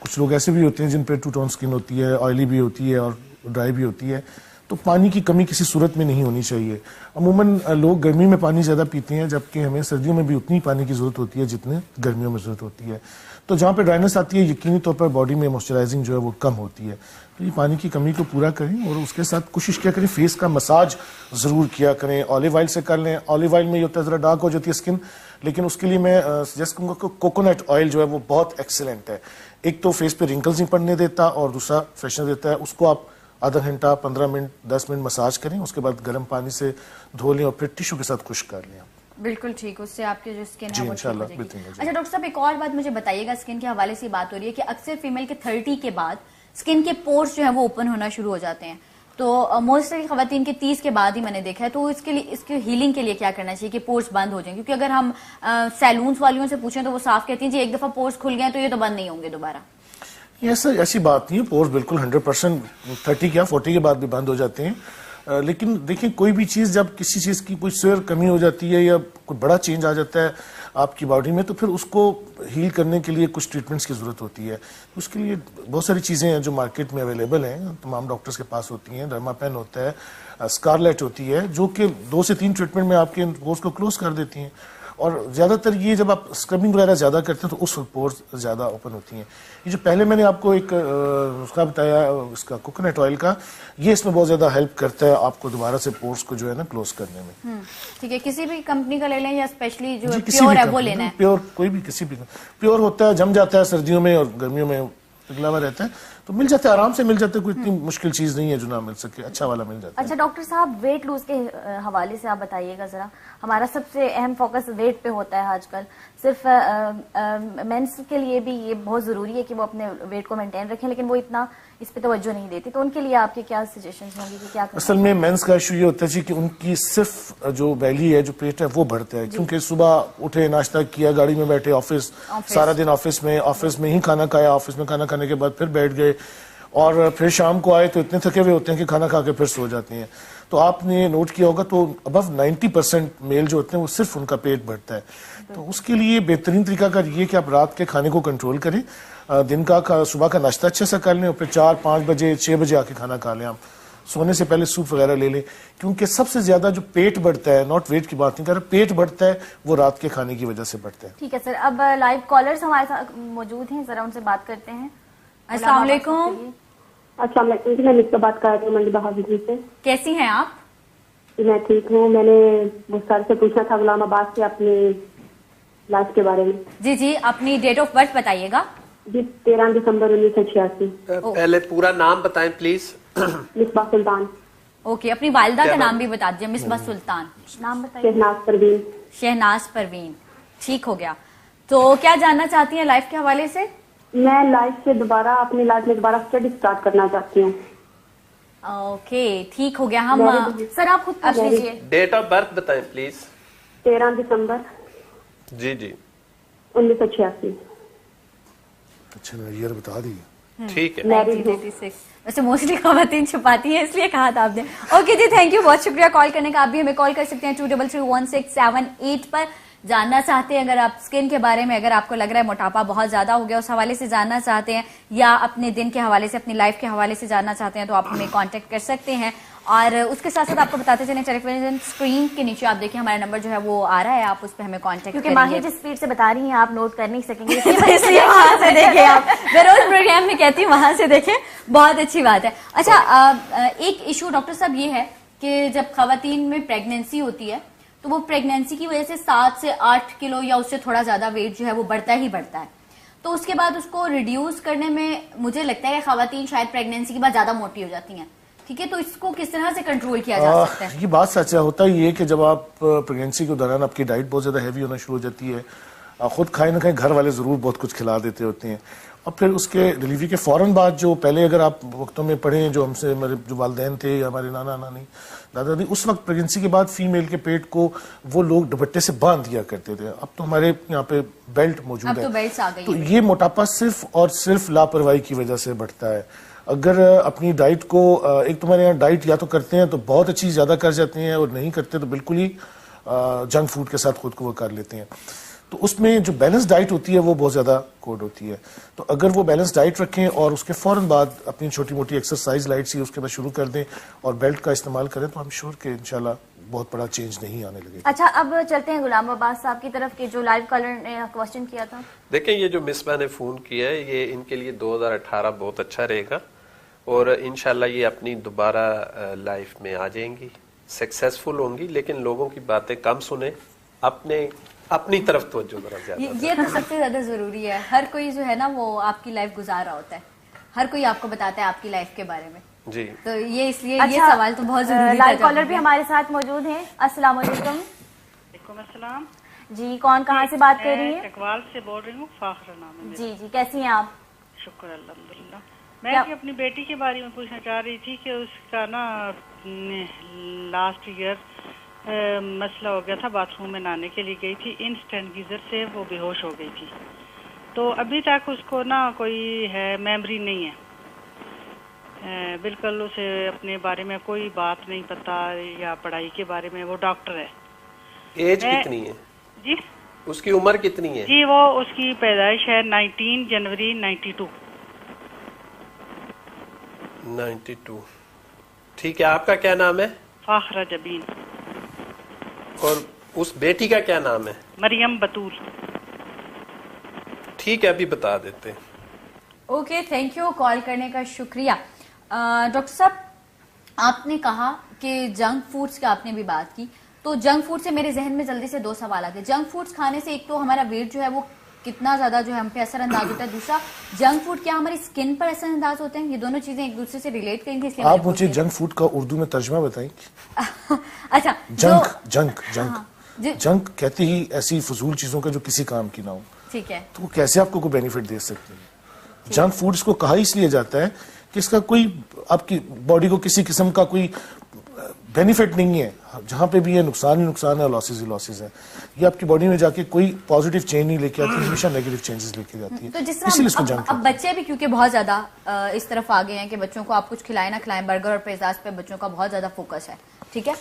[SPEAKER 4] कुछ लोग ऐसे भी होते हैं जिन पे 2 टोन स्किन होती है, ऑयली भी होती है और ड्राई भी होती है, तो पानी की कमी किसी सूरत में नहीं होनी चाहिए। अमूमन लोग गर्मी में पानी ज्यादा पीते हैं जबकि हमें सर्दियों में भी उतनी पानी की जरूरत होती है जितने गर्मियों में जरूरत होती है। तो जहाँ पे ड्राइनेस आती है यकीनी तौर पर बॉडी में मॉइस्चराइजिंग जो है वो कम होती है, तो ये पानी की कमी को पूरा करें और उसके साथ कोशिश क्या करें, फेस का मसाज जरूर किया करें। ऑलिव ऑयल से कर लें, ऑलिव ऑयल में ये होता है जरा डार्क हो जाती है स्किन, लेकिन उसके लिए मैं सजेस्ट करूंगा कि कोकोनट ऑयल जो है वो बहुत एक्सीलेंट है। एक तो फेस पे रिंकल्स नहीं पड़ने देता और दूसरा फ्रेशनर देता है। उसको आप आधा घंटा, 15 मिनट, 10 मिनट मसाज करें, उसके बाद गर्म पानी से धो लें और फिर टिश्यू के साथ खुश्क कर लें।
[SPEAKER 1] बिल्कुल ठीक, उससे आपके जो स्किन है वो ठीक हो जाएगी। अच्छा डॉक्टर साहब, एक और बात मुझे बताइएगा, स्किन के हवाले से बात हो रही है कि अक्सर फीमेल के 30 के बाद स्किन के पोर्स जो है वो ओपन होना शुरू हो जाते हैं, तो मोस्टली खवातीन के 30 के बाद ही मैंने देखा है, तो इसके लिए, इसकी हीलिंग के लिए क्या करना चाहिए कि पोर्स बंद हो जाएं? क्योंकि अगर हम सैलून्स वालियों से पूछें तो वो साफ कहती हैं जी एक दफा पोर्स खुल गए तो ये तो बंद नहीं होंगे दोबारा।
[SPEAKER 4] ऐसी बात नहीं है, पोर्स बिल्कुल 100% 30 या 40 के बाद भी बंद हो जाते हैं। लेकिन देखिए, कोई भी चीज जब किसी चीज की कोई सेवर कमी हो जाती है या कोई बड़ा चेंज आ जाता है आपकी बॉडी में, तो फिर उसको हील करने के लिए कुछ ट्रीटमेंट्स की जरूरत होती है। उसके लिए बहुत सारी चीजें हैं जो मार्केट में अवेलेबल हैं, तमाम डॉक्टर्स के पास होती हैं। डर्मापेन होता है, स्कारलेट होती है, जो कि 2 से 3 ट्रीटमेंट में आपके पोर्स को क्लोज कर देती हैं। और ज्यादातर ये जब आप स्क्रबिंग वगैरह ज्यादा करते हैं तो उस पोर्स ज्यादा ओपन होती हैं। ये जो पहले मैंने आपको एक उसका बताया, इसका कोकोनट ऑयल का, ये इसमें बहुत ज्यादा हेल्प करता है आपको दोबारा से पोर्स को जो है ना क्लोज करने में।
[SPEAKER 1] ठीक है, किसी भी कंपनी का ले लें या स्पेशली जो प्योर है वो लेना है?
[SPEAKER 4] प्योर, कोई भी किसी भी प्योर होता है, जम जाता है सर्दियों में और गर्मियों में पिघला हुआ रहता है, तो मिल जाता है, आराम से मिल जाता है। कोई इतनी मुश्किल चीज नहीं है जो ना मिल सके, अच्छा वाला मिल जाता है।
[SPEAKER 2] अच्छा डॉक्टर साहब, वेट लूज के हवाले से आप बताइएगा जरा। हमारा सबसे अहम फोकस वेट पे होता है आजकल। सिर्फ मेंस के लिए भी ये बहुत जरूरी है कि वो अपने वेट को मेंटेन रखें, लेकिन वो इतना इस पे तवज्जो नहीं देती। तो उनके लिए आपके क्या सजेशंस होंगे कि क्या करना?
[SPEAKER 4] असल में मेंस का इशू ये होता है कि उनकी सिर्फ जो बैली है, जो पेट है, वो बढ़ता है। क्योंकि सुबह उठे, नाश्ता किया, गाड़ी में बैठे, ऑफिस सारा दिन ऑफिस में ही खाना खाया, ऑफिस में खाना खाने के बाद फिर बैठ गए और फिर शाम को आए तो इतने थके हुए होते हैं कि खाना खा के फिर सो जाते हैं। तो आपने नोट किया होगा तो अबव 90% मेल जो होते हैं वो सिर्फ उनका पेट बढ़ता है। तो उसके लिए बेहतरीन तरीका कर ये कि आप रात के खाने को कंट्रोल करें, दिन का सुबह का नाश्ता अच्छे से कर लें और फिर 4-5 बजे 6 बजे आके खाना खा लें। आप सोने से पहले सूप वगैरह ले लें, क्योंकि सबसे ज्यादा जो पेट बढ़ता है, नॉट वेट की बात नहीं कर रहा, पेट बढ़ता है वो रात के खाने की वजह से बढ़ता है।
[SPEAKER 2] ठीक है सर, अब लाइव कॉलर्स हमारे साथ मौजूद हैं, जरा उनसे बात करते हैं।
[SPEAKER 1] अस्सलाम वालेकुम।
[SPEAKER 7] अस्सलाम वालेकुम, मैं मिस्टर बात कर रही हूँ मंडी बहादुर से।
[SPEAKER 1] कैसी हैं आप?
[SPEAKER 7] मैं ठीक हूँ। मैंने मुख्तार से पूछना था गुलाम आबाद से अपने इलाज के बारे में।
[SPEAKER 1] जी, अपनी डेट ऑफ बर्थ बताइएगा।
[SPEAKER 7] जी 13 दिसंबर 1986।
[SPEAKER 5] पहले पूरा नाम बताएं प्लीज।
[SPEAKER 7] मिसबा सुल्तान।
[SPEAKER 1] ओके, अपनी वालिदा का नाम भी बता दीजिए। मिसबा सुल्तान।
[SPEAKER 2] नाम बताइए।
[SPEAKER 7] शहनाज परवीन।
[SPEAKER 1] शहनाज परवीन, ठीक हो गया। तो क्या जानना चाहती हैं लाइफ के हवाले से?
[SPEAKER 7] मैं लाइफ से दोबारा अपनी लाइफ में दोबारा स्टडी स्टार्ट करना चाहती हूँ।
[SPEAKER 1] ओके, ठीक हो गया। हम
[SPEAKER 2] सर आप खुद पूछ लीजिए।
[SPEAKER 5] डेट ऑफ बर्थ बताएं प्लीज।
[SPEAKER 7] 13 दिसंबर
[SPEAKER 5] जी
[SPEAKER 7] 1986।
[SPEAKER 4] अच्छा, ईयर बता दी।
[SPEAKER 5] ठीक है।
[SPEAKER 1] 1986। वैसे मोस्टली खवातीन छुपाती हैं, इसलिए कहा था आपने। ओके जी, थैंक यू, बहुत शुक्रिया कॉल करने का। आप भी हमें कॉल कर सकते हैं 2331678 पर। जानना चाहते हैं अगर आप स्किन के बारे में, अगर आपको लग रहा है मोटापा बहुत ज्यादा हो गया, उस हवाले से जानना चाहते हैं, या अपने दिन के हवाले से, अपनी लाइफ के हवाले से जानना चाहते हैं, तो आप हमें कांटेक्ट कर सकते हैं। और उसके साथ साथ आपको बताते चलें, टेलीविजन स्क्रीन के नीचे आप देखिए हमारा नंबर जो है वो आ रहा है, आप उस पर हमें कांटेक्ट
[SPEAKER 2] क्योंकि माहिर जिस स्पीड से बता रही हैं आप नोट कर नहीं सकेंगे,
[SPEAKER 1] इसलिए वहां से देखें। आप मैं रोज प्रोग्राम में कहती हूँ वहां से देखें, बहुत अच्छी बात है। अच्छा, एक इशू डॉक्टर साहब ये है कि जब खवातीन में प्रेगनेंसी होती है तो वो प्रेगनेंसी की वजह से 7 से 8 किलो या उससे थोड़ा ज्यादा वेट जो है वो बढ़ता ही बढ़ता है। तो उसके बाद उसको रिड्यूस करने में मुझे लगता है खवातीन शायद प्रेगनेंसी के बाद ज्यादा मोटी हो जाती हैं। ठीक है, तो इसको किस तरह से कंट्रोल किया जा सकता है?
[SPEAKER 4] ये बात सच है। होता ही है कि जब आप प्रेगनेंसी के दौरान आपकी डाइट बहुत ज्यादा हैवी होना शुरू हो जाती है, खुद खाए ना खाए घर वाले जरूर बहुत कुछ खिला देते होते हैं, और फिर उसके डिलीवरी के फौरन बाद जो पहले अगर आप वक्तों में पढ़े, जो हमसे हमारे जो वालिदैन थे या हमारे नाना नानी दादा दादी, उस वक्त प्रेगनेंसी के बाद फीमेल के पेट को वो लोग दुपट्टे से बांध दिया करते थे। अब तो हमारे यहाँ पे बेल्ट मौजूद
[SPEAKER 1] अब
[SPEAKER 4] है।
[SPEAKER 1] तो बेल्ट्स आ गई
[SPEAKER 4] तो
[SPEAKER 1] है।
[SPEAKER 4] ये मोटापा सिर्फ और सिर्फ लापरवाही की वजह से बढ़ता है। अगर अपनी डाइट को, एक तुम्हारे यहाँ डाइट या तो करते हैं तो बहुत अच्छी ज्यादा कर जाते हैं, और नहीं करते तो बिल्कुल ही जंक फूड के साथ खुद को वो कर लेते हैं। तो उसमें जो बैलेंस डाइट होती है वो बहुत ज्यादा कोड होती है। तो अगर वो बैलेंस डाइट रखें और उसके फौरन बाद अपनी छोटी मोटी एक्सरसाइज लाइट सी उसके बाद शुरू कर दें और बेल्ट का इस्तेमाल करें, तो आई एम श्योर कि इंशाल्लाह बहुत बड़ा चेंज नहीं आने लगेगा।
[SPEAKER 2] अच्छा, अब चलते हैं गुलाम अब्बास साहब की तरफ के जो लाइव कॉलर ने क्वेश्चन किया था।
[SPEAKER 5] देखें, ये जो मिसबा ने फोन किया है, ये इनके लिए 2018 बहुत अच्छा रहेगा और इंशाल्लाह ये अपनी दोबारा लाइफ में आ जाएंगी, सक्सेसफुल होंगी। लेकिन लोगों की बातें कम सुने, अपनी तरफ तवज्जो जरा ज्यादा।
[SPEAKER 1] ये तो सबसे ज्यादा जरूरी है। हर कोई जो है ना वो आपकी लाइफ गुजार रहा होता है, हर कोई आपको बताता है आपकी लाइफ के बारे में
[SPEAKER 5] जी।
[SPEAKER 1] तो ये इसलिए
[SPEAKER 2] अच्छा,
[SPEAKER 1] ये सवाल तो बहुत जरूरी है।
[SPEAKER 2] लाइव कॉलर भी हमारे साथ मौजूद हैं। अस्सलाम वालेकुम।
[SPEAKER 8] वालेकुम अस्सलाम
[SPEAKER 2] जी, कौन कहाँ से बात कर रही है?
[SPEAKER 8] इकबाल से बोल रही हूँ, फाखर नाम है।
[SPEAKER 2] जी, कैसी हैं आप?
[SPEAKER 8] शुक्र अल्हम्दुलिल्लाह। मैं भी अपनी बेटी के बारे में पूछना चाह रही थी कि उसका ना लास्ट ईयर मसला हो गया था, बाथरूम में नहाने के लिए गई थी, इंस्टेंट गीजर से वो बेहोश हो गई थी। तो अभी तक उसको ना कोई है मेमोरी नहीं है, बिल्कुल उसे अपने बारे में कोई बात नहीं पता या पढ़ाई के बारे में। वो डॉक्टर है।
[SPEAKER 5] एज कितनी है
[SPEAKER 8] जी?
[SPEAKER 5] उसकी उम्र कितनी है
[SPEAKER 8] जी, वो उसकी पैदाइश है 19 जनवरी 92।
[SPEAKER 5] ठीक है। आपका क्या नाम है?
[SPEAKER 8] फाखरा जबीन।
[SPEAKER 5] और उस बेटी का क्या नाम है?
[SPEAKER 8] मरियम बतूल।
[SPEAKER 5] ठीक है, अभी बता देते हैं।
[SPEAKER 1] ओके, थैंक यू कॉल करने का शुक्रिया। डॉक्टर साहब, आपने कहा कि जंक फूड्स की आपने भी बात की, तो जंक फूड से मेरे जहन में जल्दी से दो सवाल आ गए। जंक फूड्स खाने से एक तो हमारा वेट जो है वो कितना ज्यादा जो है हम पे असरअंदाज होता है, दूसरा जंक फूड क्या हमारी स्किन पर असरअंदाज होते हैं? ये दोनों चीजें एक दूसरे से रिलेट करेंगे, इसलिए
[SPEAKER 4] आप मुझे जंक फूड का उर्दू में तर्जमा बताएं।
[SPEAKER 1] अच्छा,
[SPEAKER 4] जंक कहते ही ऐसी फजूल चीजों का जो किसी काम की ना हो।
[SPEAKER 1] ठीक है,
[SPEAKER 4] तो वो कैसे आपको कोई बेनिफिट दे सकते हैं? जंक फूड इसको कहा इसलिए जाता है कि इसका कोई आपकी बॉडी को किसी किस्म का कोई बेनिफिट नहीं है। जहां पे भी ये नुकसान ही नुकसान है, लॉसेज ही लॉसेज है। ये आपकी बॉडी में जाके कोई पॉजिटिव चेंज नहीं लेके आती, हमेशा नेगेटिव चेंजेस लेके जाती है।
[SPEAKER 1] तो जिस
[SPEAKER 4] इसलिए इसको
[SPEAKER 1] तरह
[SPEAKER 4] जंक
[SPEAKER 1] अब बच्चे भी क्योंकि बहुत ज्यादा इस तरफ आ गए हैं कि बच्चों को आप कुछ खिलाएं ना खिलाएं, बर्गर और पिज़्ज़ाज़ पे बच्चों का बहुत ज्यादा फोकस है। ठीक है,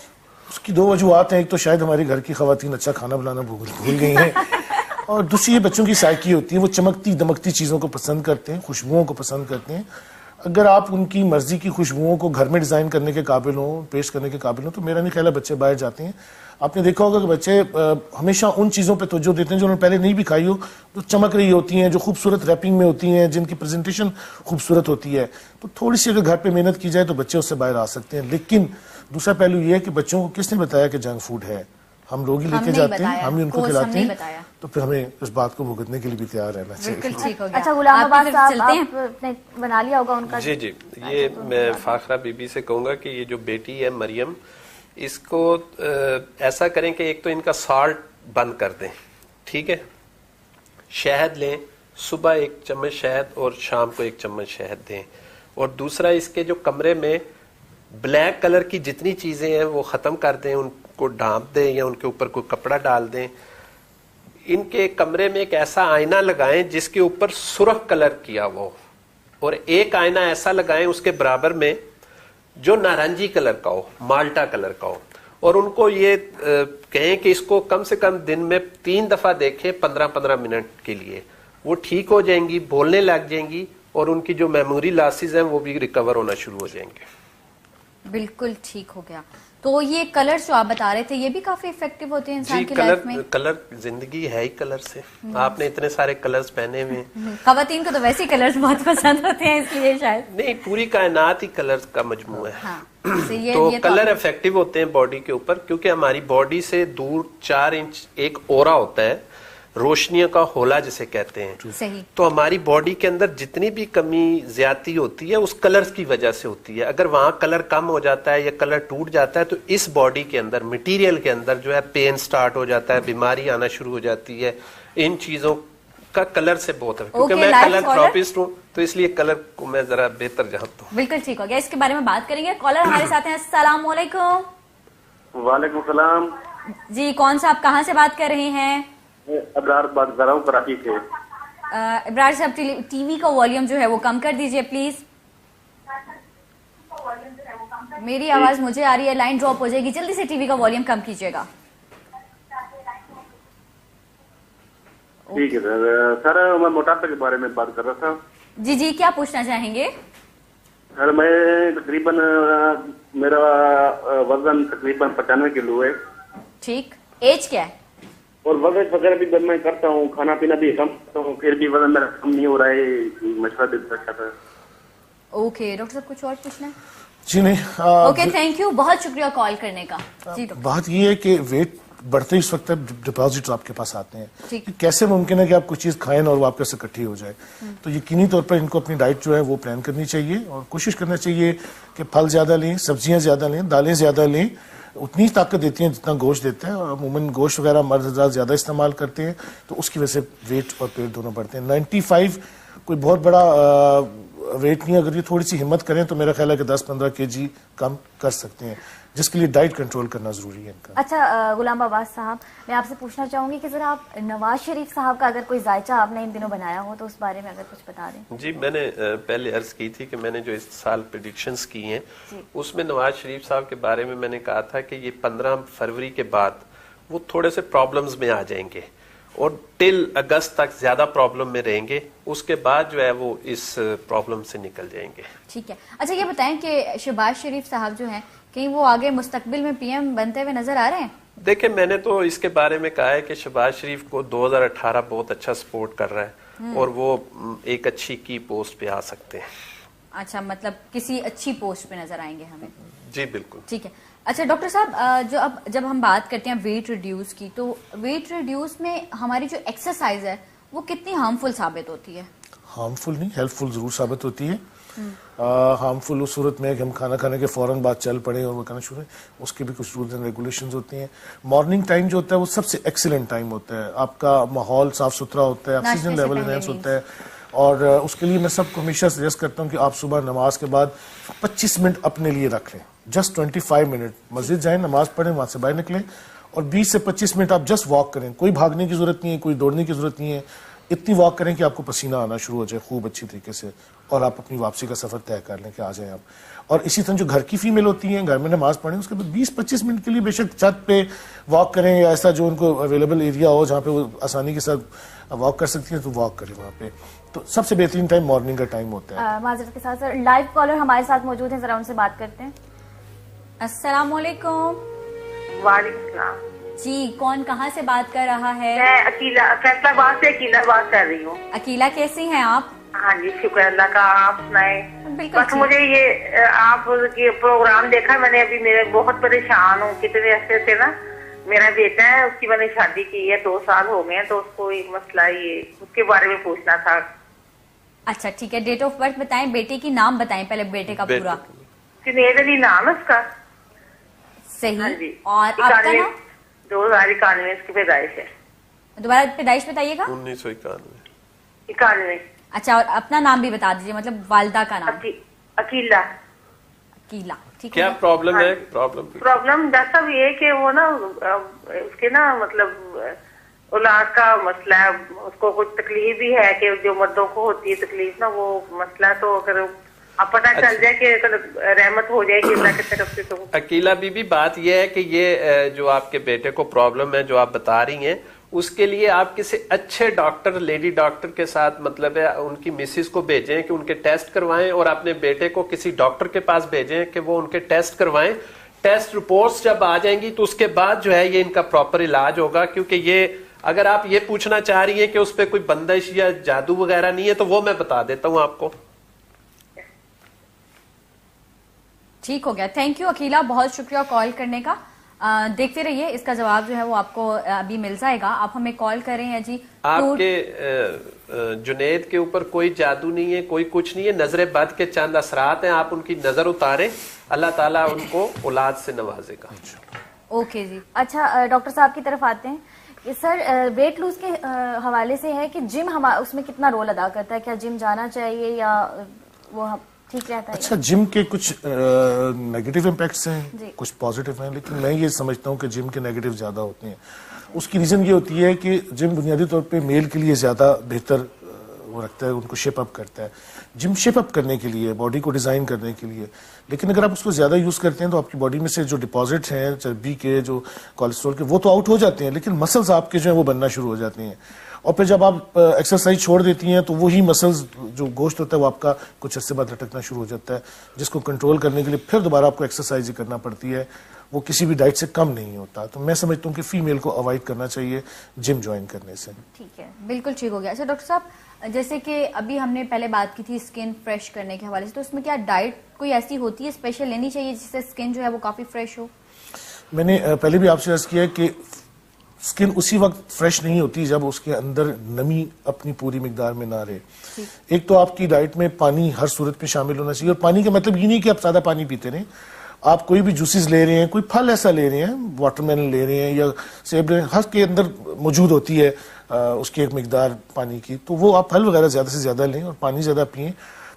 [SPEAKER 4] उसकी दो वजूहत हैं। एक तो शायद हमारे घर की खवातीन अच्छा खाना बनाना भूल गई हैं, और दूसरी ये बच्चों की साइकी होती है, वो चमकती दमकती चीजों को पसंद करते हैं, खुशबुओं को पसंद करते हैं। अगर आप उनकी मर्जी की खुशबुओं को घर में डिजाइन करने के काबिल हो, पेश करने के काबिल हो, तो मेरा नहीं ख्याल है बच्चे बाहर जाते हैं। आपने देखा होगा कि बच्चे हमेशा उन चीजों पे तवज्जो देते हैं जो उन्होंने पहले नहीं भी खाई हो, जो चमक रही होती हैं, जो खूबसूरत रैपिंग में होती हैं, जिनकी प्रेजेंटेशन खूबसूरत होती है। तो थोड़ी सी अगर घर पे मेहनत की जाए तो बच्चे उससे बाहर आ सकते हैं। लेकिन दूसरा पहलू ये है कि बच्चों को किसने बताया कि जंक फूड है? हम लोग ही लेके जाते हैं, हम ही उनको खिलाते हैं। तो फिर हमें इस बात को भुगतने के लिए भी तैयार रहना चाहिए।
[SPEAKER 1] बिल्कुल ठीक हो गया।
[SPEAKER 2] अच्छा, गुलाम अब्बास साहब, आपने बना लिया होगा उनका?
[SPEAKER 5] जी, ये मैं फाखरा बीबी से कहूंगा कि ये जो बेटी है मरियम, इसको ऐसा करें कि एक तो इनका साल्ट बंद कर दें। ठीक है, शहद लें, सुबह 1 चम्मच शहद और शाम को 1 चम्मच शहद दें। और दूसरा, इसके जो कमरे में ब्लैक कलर की जितनी चीजें हैं वो खत्म कर दें, उनको ढांप दें या उनके ऊपर कोई कपड़ा डाल दें। इनके कमरे में एक ऐसा आईना लगाएं जिसके ऊपर सुर्ख कलर किया हुआ हो, और एक आईना ऐसा लगाएं उसके बराबर में जो नारंगी कलर का हो, माल्टा कलर का हो। और उनको ये कहें कि इसको कम से कम दिन में 3 दफा देखें 15-15 मिनट के लिए। वो ठीक हो जाएंगी, बोलने लग जाएंगी, और उनकी जो मेमोरी लॉसेज हैं वो भी रिकवर होना शुरू हो जाएंगे।
[SPEAKER 1] बिल्कुल ठीक हो गया। तो ये कलर्स जो आप बता रहे थे ये भी काफी इफेक्टिव होते हैं इंसान की लाइफ में।
[SPEAKER 5] कलर जिंदगी है ही कलर से। आपने इतने सारे कलर्स पहने हुए हैं।
[SPEAKER 1] खवातीन को तो वैसे ही कलर्स बहुत पसंद होते हैं, इसलिए शायद।
[SPEAKER 5] नहीं, पूरी कायनात ही कलर्स का मजमू है।
[SPEAKER 1] हाँ,
[SPEAKER 5] तो कलर इफेक्टिव होते हैं बॉडी के ऊपर, क्योंकि हमारी बॉडी से दूर 4 इंच एक ओरा होता है, रोशनियों का होला जिसे कहते हैं।
[SPEAKER 1] सही।
[SPEAKER 5] तो हमारी बॉडी के अंदर जितनी भी कमी ज्यादती होती है उस कलर्स की वजह से होती है। अगर वहां कलर कम हो जाता है या कलर टूट जाता है तो इस बॉडी के अंदर, मटेरियल के अंदर जो है पेन स्टार्ट हो जाता है, बीमारी आना शुरू हो जाती है। इन चीजों का कलर से बहुत है, क्योंकि मैं कलर थेरेपिस्ट हूँ तो इसलिए कलर को मैं जरा बेहतर जानता हूँ।
[SPEAKER 1] बिल्कुल ठीक हो गया, इसके बारे में बात करेंगे। कॉलर हमारे साथ हैं। अस्सलाम वालेकुम।
[SPEAKER 9] वालेकुम सलाम
[SPEAKER 1] जी, कौन सा, आप कहाँ से बात कर रहे हैं?
[SPEAKER 9] अबरार बात कर रहा हूँ कराची से।
[SPEAKER 1] इब्रार साहब, टीवी का वॉल्यूम जो है वो कम कर दीजिए प्लीज। मेरी आवाज मुझे आ रही है, लाइन ड्रॉप हो जाएगी, जल्दी से टीवी का वॉल्यूम कम कीजिएगा।
[SPEAKER 9] ठीक है सर, मैं मोटापे के बारे में बात कर रहा था।
[SPEAKER 1] जी जी, क्या पूछना चाहेंगे?
[SPEAKER 9] सर, मैं तकरीबन मेरा वजन तकरीबन 95 किलो है।
[SPEAKER 1] ठीक, एज क्या है?
[SPEAKER 9] और वर्जिश वगैरह भी मैं करता हूँ, खाना पीना भी कम करता हूँ, फिर भी वजन मेरा कम नहीं हो रहा है। मशवरा देता था।
[SPEAKER 1] ओके डॉक्टर साहब, कुछ और पूछना है?
[SPEAKER 4] जी नहीं।
[SPEAKER 1] ओके, थैंक यू, बहुत शुक्रिया कॉल करने का। जी
[SPEAKER 4] बात ये है कि वेट बढ़ते इस वक्त डिपॉजिट आपके पास आते हैं।
[SPEAKER 1] ठीक।
[SPEAKER 4] कैसे मुमकिन है कि आप कुछ चीज खाएं और वो आपके से इकट्ठी हो जाए? तो यकीनी तौर पर इनको अपनी डाइट जो है वो प्लान करनी चाहिए और कोशिश करना चाहिए कि फल ज्यादा लें, सब्जियां ज्यादा लें, दालें ज्यादा लें। उतनी ताकत देती हैं जितना गोश्त देता है, और अमूमन गोश्त वगैरह मर्द ज्यादा इस्तेमाल करते हैं, तो उसकी वजह से वेट और पेट दोनों बढ़ते हैं। 95 कोई बहुत बड़ा वेट नहीं, अगर ये थोड़ी सी हिम्मत करें तो मेरा ख्याल है कि 10-15 kg कम कर सकते हैं, जिसके लिए डाइट कंट्रोल करना जरूरी है इनका।
[SPEAKER 2] अच्छा गुलाम अब्बास साहब, मैं आपसे पूछना चाहूंगी कि जरा आप नवाज शरीफ साहब का अगर कोई जायचा आपने इन दिनों बनाया हो तो उस बारे में अगर कुछ बता दें।
[SPEAKER 5] जी, मैंने पहले अर्ज की थी कि मैंने जो इस साल प्रेडिक्शंस की हैं उसमें नवाज शरीफ साहब के बारे में मैंने कहा था कि ये 15 फरवरी के बाद वो थोड़े से प्रॉब्लम्स में आ जाएंगे और टिल अगस्त तक ज्यादा प्रॉब्लम में रहेंगे, उसके बाद जो है वो इस प्रॉब्लम से निकल जाएंगे।
[SPEAKER 1] ठीक है। अच्छा ये बताएं कि शहबाज शरीफ साहब जो हैं कहीं वो आगे मुस्तकबिल में पीएम बनते हुए नजर आ रहे हैं?
[SPEAKER 5] देखिए, मैंने तो इसके बारे में कहा है कि शहबाज शरीफ को 2018 बहुत अच्छा सपोर्ट कर रहा है और वो एक अच्छी की पोस्ट पे आ सकते हैं।
[SPEAKER 1] अच्छा, मतलब किसी अच्छी पोस्ट पे नजर आएंगे हमें?
[SPEAKER 5] जी बिल्कुल।
[SPEAKER 1] ठीक है। अच्छा डॉक्टर साहब, जो अब जब हम बात करते हैं वेट रिड्यूस की, तो वेट रिड्यूस में हमारी जो एक्सरसाइज है वो कितनी हार्मफुल साबित होती है?
[SPEAKER 4] हार्मफुल नहीं, हेल्पफुल जरूर साबित होती है। हार्मफुल उस सूरत में कि हम खाना खाने के फौरन बाद चल पड़े और वो करना शुरू है, उसके भी कुछ रूल्स एंड रेगुलेशंस होते हैं। मॉर्निंग टाइम जो होता है वो सबसे एक्सीलेंट टाइम होता है, आपका माहौल साफ सुथरा होता है, ऑक्सीजन लेवल एनहांस होता है, और उसके लिए मैं सबको हमेशा सजेस्ट करता हूँ कि आप सुबह नमाज के बाद 25 मिनट अपने लिए रख लें, जस्ट 25 मिनट। मस्जिद जाएं, नमाज पढ़ें, वहां से बाहर निकलें और 20 से 25 मिनट आप जस्ट वॉक करें। कोई भागने की जरूरत नहीं है, कोई दौड़ने की जरूरत नहीं है, इतनी वॉक करें कि आपको पसीना आना शुरू हो जाए खूब अच्छी तरीके से, और आप अपनी वापसी का सफर तय कर लें कि आ जाएं आप। और इसी तरह जो घर की फीमेल होती हैं, घर में नमाज पढ़ें, उसके बाद 20-25 मिनट के लिए बेशक छत पे वॉक करें या ऐसा जो उनको अवेलेबल एरिया हो जहाँ पे वो आसानी के साथ वॉक कर सकती हैं तो वॉक करें वहाँ पे। तो सबसे बेहतरीन टाइम मॉर्निंग का टाइम होता है।
[SPEAKER 2] माजरत के साथ सर लाइव कॉलर हमारे साथ मौजूद हैं, जरा उनसे बात करते हैं।
[SPEAKER 1] अस्सलाम वालेकुम।
[SPEAKER 10] वालेकुम सलाम।
[SPEAKER 1] जी, कौन कहाँ से बात कर रहा है?
[SPEAKER 10] मैं अकीला, फैसलाबाद से अकीला बात कर रही हूँ।
[SPEAKER 1] अकीला, कैसी हैं आप?
[SPEAKER 10] हाँ जी, शुक्र अल्लाह का, आप सुनाए।
[SPEAKER 1] बिल्कुल।
[SPEAKER 10] बस मुझे ये आप ये प्रोग्राम देखा मैंने, अभी मेरे बहुत परेशान हूँ, कितने ऐसे थे ना, मेरा बेटा है, उसकी मैंने शादी की है, 2 साल हो गए हैं, तो उसको एक मसला ये उसके बारे में पूछना था।
[SPEAKER 1] अच्छा ठीक है, डेट ऑफ बर्थ बताएं, बेटे की नाम बताएं पहले, बेटे का पूरा।
[SPEAKER 10] जुनेद अली नाम है उसका।
[SPEAKER 1] सही।
[SPEAKER 10] हाँ जी।
[SPEAKER 1] और आपका नाम?
[SPEAKER 10] 2091 इसकी पैदाइश है।
[SPEAKER 1] दोबारा पैदाइश बताइएगा।
[SPEAKER 10] 1991।
[SPEAKER 1] अच्छा, और अपना नाम भी बता दीजिए, मतलब वालिदा का नाम।
[SPEAKER 10] अकीला।
[SPEAKER 1] अकीला, ठीक है।
[SPEAKER 5] क्या प्रॉब्लम है?
[SPEAKER 10] प्रॉब्लम डॉक्टर साहब ये कि वो ना उसके ना मतलब औलाद का मसला है, उसको कुछ तकलीफ भी है कि जो मर्दों को होती है तकलीफ ना, वो मसला, तो अगर अब पता चल जाए कि रहमत हो जाएगी अल्लाह की तरफ से। तो
[SPEAKER 5] अकीला बीबी, बात यह है कि ये जो आपके बेटे को प्रॉब्लम है जो आप बता रही हैं, उसके लिए आप किसी अच्छे डॉक्टर, लेडी डॉक्टर के साथ, मतलब है उनकी मिसिस को भेजें कि उनके टेस्ट करवाएं, और अपने बेटे को किसी डॉक्टर के पास भेजें कि वो उनके टेस्ट करवाएं। टेस्ट रिपोर्ट्स जब आ जाएंगी तो उसके बाद जो है ये इनका प्रॉपर इलाज होगा। क्योंकि ये अगर आप ये पूछना चाह रही हैं कि उस पर कोई बंदिश या जादू वगैरह नहीं है, तो वो मैं बता देता हूँ आपको।
[SPEAKER 1] ठीक हो गया, थैंक यू अकीला, बहुत शुक्रिया कॉल करने का। देखते रहिए, इसका जवाब जो है वो आपको अभी मिल जाएगा। आप हमें कॉल करें हैं जी।
[SPEAKER 5] आपके जुनेद के ऊपर कोई जादू नहीं है, कोई कुछ नहीं है, नजर बद के चंद असरात हैं, आप उनकी नजर उतारें, अल्लाह ताला उनको औलाद से नवाजेगा।
[SPEAKER 2] ओके जी। अच्छा डॉक्टर साहब की तरफ आते हैं। सर वेट लूज के हवाले से है कि जिम उसमें कितना रोल अदा करता है, क्या जिम जाना चाहिए या वो ठीक रहता है?
[SPEAKER 4] अच्छा, जिम के कुछ नेगेटिव इम्पैक्ट्स हैं, कुछ पॉजिटिव हैं, लेकिन मैं ये समझता हूँ कि जिम के नेगेटिव ज्यादा होते हैं। उसकी रीजन ये होती है कि जिम बुनियादी तौर पे मेल के लिए ज्यादा बेहतर वो रखता है, उनको शेप अप करता है। जिम शेप अप करने के लिए, बॉडी को डिजाइन करने के लिए, लेकिन अगर आप उसको ज्यादा यूज करते हैं तो आपकी बॉडी में से जो डिपॉजिट्स हैं चर्बी के, जो कोलेस्ट्रॉल के, वो तो आउट हो जाते हैं, लेकिन मसल्स आपके जो है वो बनना शुरू हो जाते हैं। और फिर जब आप एक्सरसाइज छोड़ देती हैं तो वही मसल्स, जो गोश्त होता है वो आपका कुछ अर्से बाद लटकना शुरू हो जाता है, जिसको कंट्रोल करने के लिए फिर दोबारा आपको एक्सरसाइज करना पड़ती है। वो किसी भी डाइट से कम नहीं होता। तो मैं समझता हूँ कि फीमेल को अवॉइड करना चाहिए जिम ज्वाइन करने से।
[SPEAKER 1] ठीक है, बिल्कुल ठीक हो गया। अच्छा डॉक्टर साहब, जैसे कि अभी हमने पहले बात की थी स्किन फ्रेश करने के हवाले से, तो उसमें क्या डाइट कोई ऐसी होती है स्पेशल लेनी चाहिए जिससे स्किन जो है वो काफी फ्रेश हो?
[SPEAKER 4] मैंने पहले भी आपसे अर्ज किया कि स्किन उसी वक्त फ्रेश नहीं होती जब उसके अंदर नमी अपनी पूरी मिकदार में ना रहे। एक तो आपकी डाइट में पानी हर सूरत में शामिल होना चाहिए, और पानी का मतलब ये नहीं कि आप ज्यादा पानी पीते रहें। आप कोई भी जूसेस ले रहे हैं, कोई फल ऐसा ले रहे हैं, वाटरमेलन ले रहे हैं या सेब ले रहे हैं, हर के अंदर मौजूद होती है उसकी एक मिकदार पानी की, तो वो आप फल वगैरह ज्यादा से ज्यादा लें और पानी ज्यादा पिए,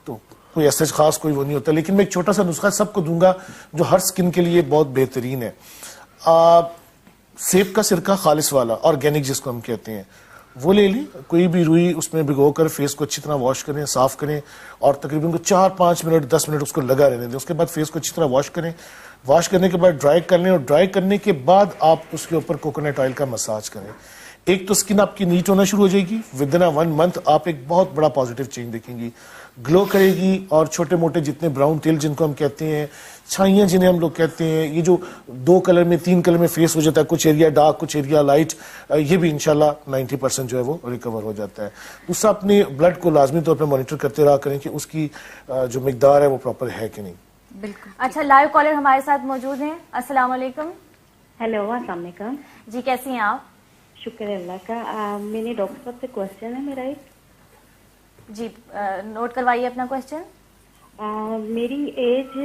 [SPEAKER 4] तो कोई ऐसा खास कोई वो नहीं होता, लेकिन मैं एक छोटा सा नुस्खा सबको दूंगा जो हर स्किन के लिए बहुत बेहतरीन है। सेब का सिरका खालिस वाला, ऑर्गेनिक जिसको हम कहते हैं, वो ले लें, कोई भी रुई उसमें भिगोकर फेस को अच्छी तरह वॉश करें, साफ करें और तकरीबन को 4-5 मिनट 10 मिनट उसको लगा रहने दें। उसके बाद फेस को अच्छी तरह वॉश करें, वॉश करने के बाद ड्राई कर लें और ड्राई करने के बाद आप उसके ऊपर कोकोनट ऑयल का मसाज करें। एक तो स्किन आपकी नीट होना शुरू हो जाएगी, विद इन 1 मंथ आप एक बहुत बड़ा पॉजिटिव चेंज देखेंगी, ग्लो करेगी और छोटे मोटे जितने ब्राउन टिल जिनको हम कहते हैं, छाइयाँ जिन्हें हम लोग कहते हैं, ये जो 2 कलर में 3 कलर में फेस हो जाता है, कुछ एरिया डार्क कुछ एरिया लाइट, ये भी इंशाल्लाह 90% जो है वो रिकवर हो जाता है। दूसरा, अपने ब्लड को लाजमी तौर पर मॉनिटर करते रहा करें कि उसकी जो मिकदार है वो प्रॉपर है कि नहीं।
[SPEAKER 2] बिल्कुल। अच्छा, लाइव कॉलर हमारे साथ मौजूद हैं। अस्सलाम वालेकुम।
[SPEAKER 11] हेलो, अस्सलाम वालेकुम
[SPEAKER 2] जी, कैसी हैं आप?
[SPEAKER 11] शुक्र है अल्लाह का। मेरे डॉक्टर साहब से क्वेश्चन है मेरा एक।
[SPEAKER 2] जी, नोट करवाइए अपना क्वेश्चन।
[SPEAKER 11] मेरी एज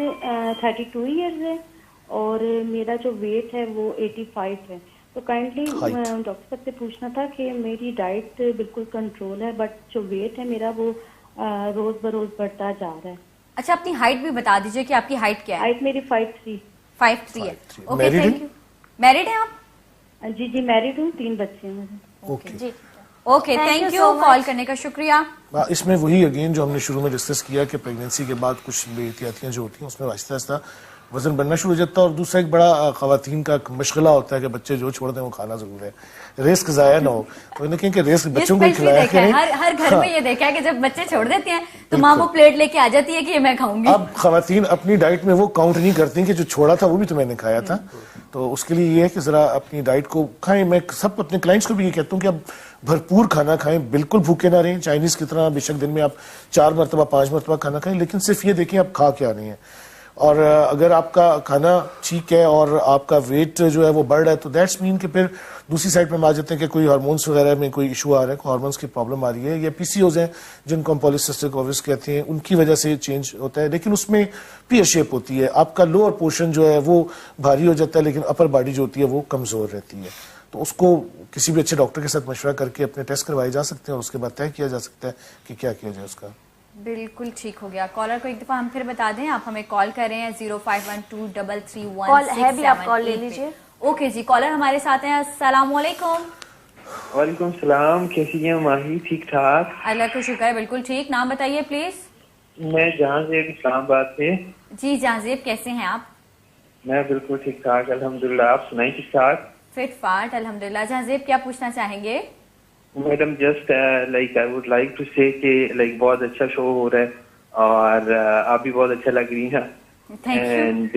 [SPEAKER 11] 32 ईयर्स है और मेरा जो वेट है वो 85 है। तो काइंडली डॉक्टर साहब से पूछना था कि मेरी डाइट बिल्कुल कंट्रोल है, बट जो वेट है मेरा वो रोज बरोज बढ़ता जा रहा है।
[SPEAKER 1] अच्छा, अपनी हाइट भी बता दीजिए कि आपकी हाइट क्या है?
[SPEAKER 11] हाइट मेरी 5'3".
[SPEAKER 1] 5'3" है। Okay, thank you. मैरिड हैं आप?
[SPEAKER 11] जी जी, मैरिड हूँ, 3 बच्चे हैं मेरे।
[SPEAKER 4] ओके
[SPEAKER 2] जी,
[SPEAKER 1] ओके, थैंक यू कॉल करने का शुक्रिया।
[SPEAKER 4] इसमें वही अगेन जो हमने शुरू में डिस्कस किया कि प्रेगनेंसी के बाद कुछ बेहतियातियां जो होती हैं उसमें आहिस्ता आहिस्ता वजन बढ़ना शुरू हो जाता है। और दूसरा एक बड़ा खवातीन का मशगला होता है कि बच्चे जो छोड़ दें वो खाना जरूर है, रिस्क जाया ना हो। तो इन्हें कि रिस्क बच्चों को खिलाया करें।
[SPEAKER 1] हर घर में ये देखा है कि जब बच्चे छोड़ देते हैं तो माँ वो प्लेट लेके आ जाती है कि ये मैं खाऊंगी।
[SPEAKER 4] अब खवातीन अपनी डाइट में वो काउंट नहीं करती कि जो छोड़ा था वो भी तो मैंने खाया था। तो उसके लिए ये है कि जरा अपनी डाइट को खाएं। मैं सब अपने क्लाइंट्स को भी ये कहता हूँ कि आप भरपूर खाना खाएं, बिल्कुल भूखे ना रहें। चाइनीज की तरह बेशक दिन में आप 4 मरतबा 5 मरतबा खाना खाएं, लेकिन सिर्फ ये देखें आप खा क्या रहे हैं। और अगर आपका खाना ठीक है और आपका वेट जो है वो बढ़ रहा है तो दैट्स मीन कि फिर दूसरी साइड पे हम आ जाते हैं कि कोई हार्मोन्स वगैरह में कोई इशू आ रहा है, कोई हार्मोन्स की प्रॉब्लम आ रही है, या पीसीओज हैं जिनको हम पॉलीसिस्टिक ओवरीज कहते हैं, उनकी वजह से चेंज होता है। लेकिन उसमें पीयर शेप होती है, आपका लोअर पोर्शन जो है वो भारी हो जाता है लेकिन अपर बॉडी जो होती है वो कमजोर रहती है। तो उसको किसी भी अच्छे डॉक्टर के साथ मशवरा करके अपने टेस्ट करवाए जा सकते हैं और उसके बाद तय किया जा सकता है कि क्या किया जाए उसका।
[SPEAKER 1] बिल्कुल ठीक हो गया। कॉलर को एक दफा हम फिर बता दें, आप हमें कॉल कर रहे हैं 0512331678।
[SPEAKER 2] कॉल है भी, आप कॉल ले लीजिए।
[SPEAKER 1] ओके जी, कॉलर हमारे साथ हैं। अस्सलाम वालेकुम।
[SPEAKER 12] वालेकुम सलाम, कैसी हैं माही? ठीक ठाक,
[SPEAKER 1] अल्लाह का शुक्र है, बिल्कुल ठीक। नाम बताइए प्लीज।
[SPEAKER 12] मैं जहांजेब इस्लामाबाद से।
[SPEAKER 1] जी जहांजेब, कैसे हैं आप?
[SPEAKER 12] मैं बिल्कुल ठीक ठाक अल्हम्दुलिल्लाह, आप सुनाई ठीक ठाक?
[SPEAKER 1] फिट फाट अल्हम्दुलिल्लाह। जहांजेब, क्या पूछना चाहेंगे?
[SPEAKER 12] Madam just like I would like to say कि लाइक बहुत अच्छा शो हो रहा है और आप भी बहुत अच्छा लग रही हैं।
[SPEAKER 1] थैंक यू,
[SPEAKER 12] एंड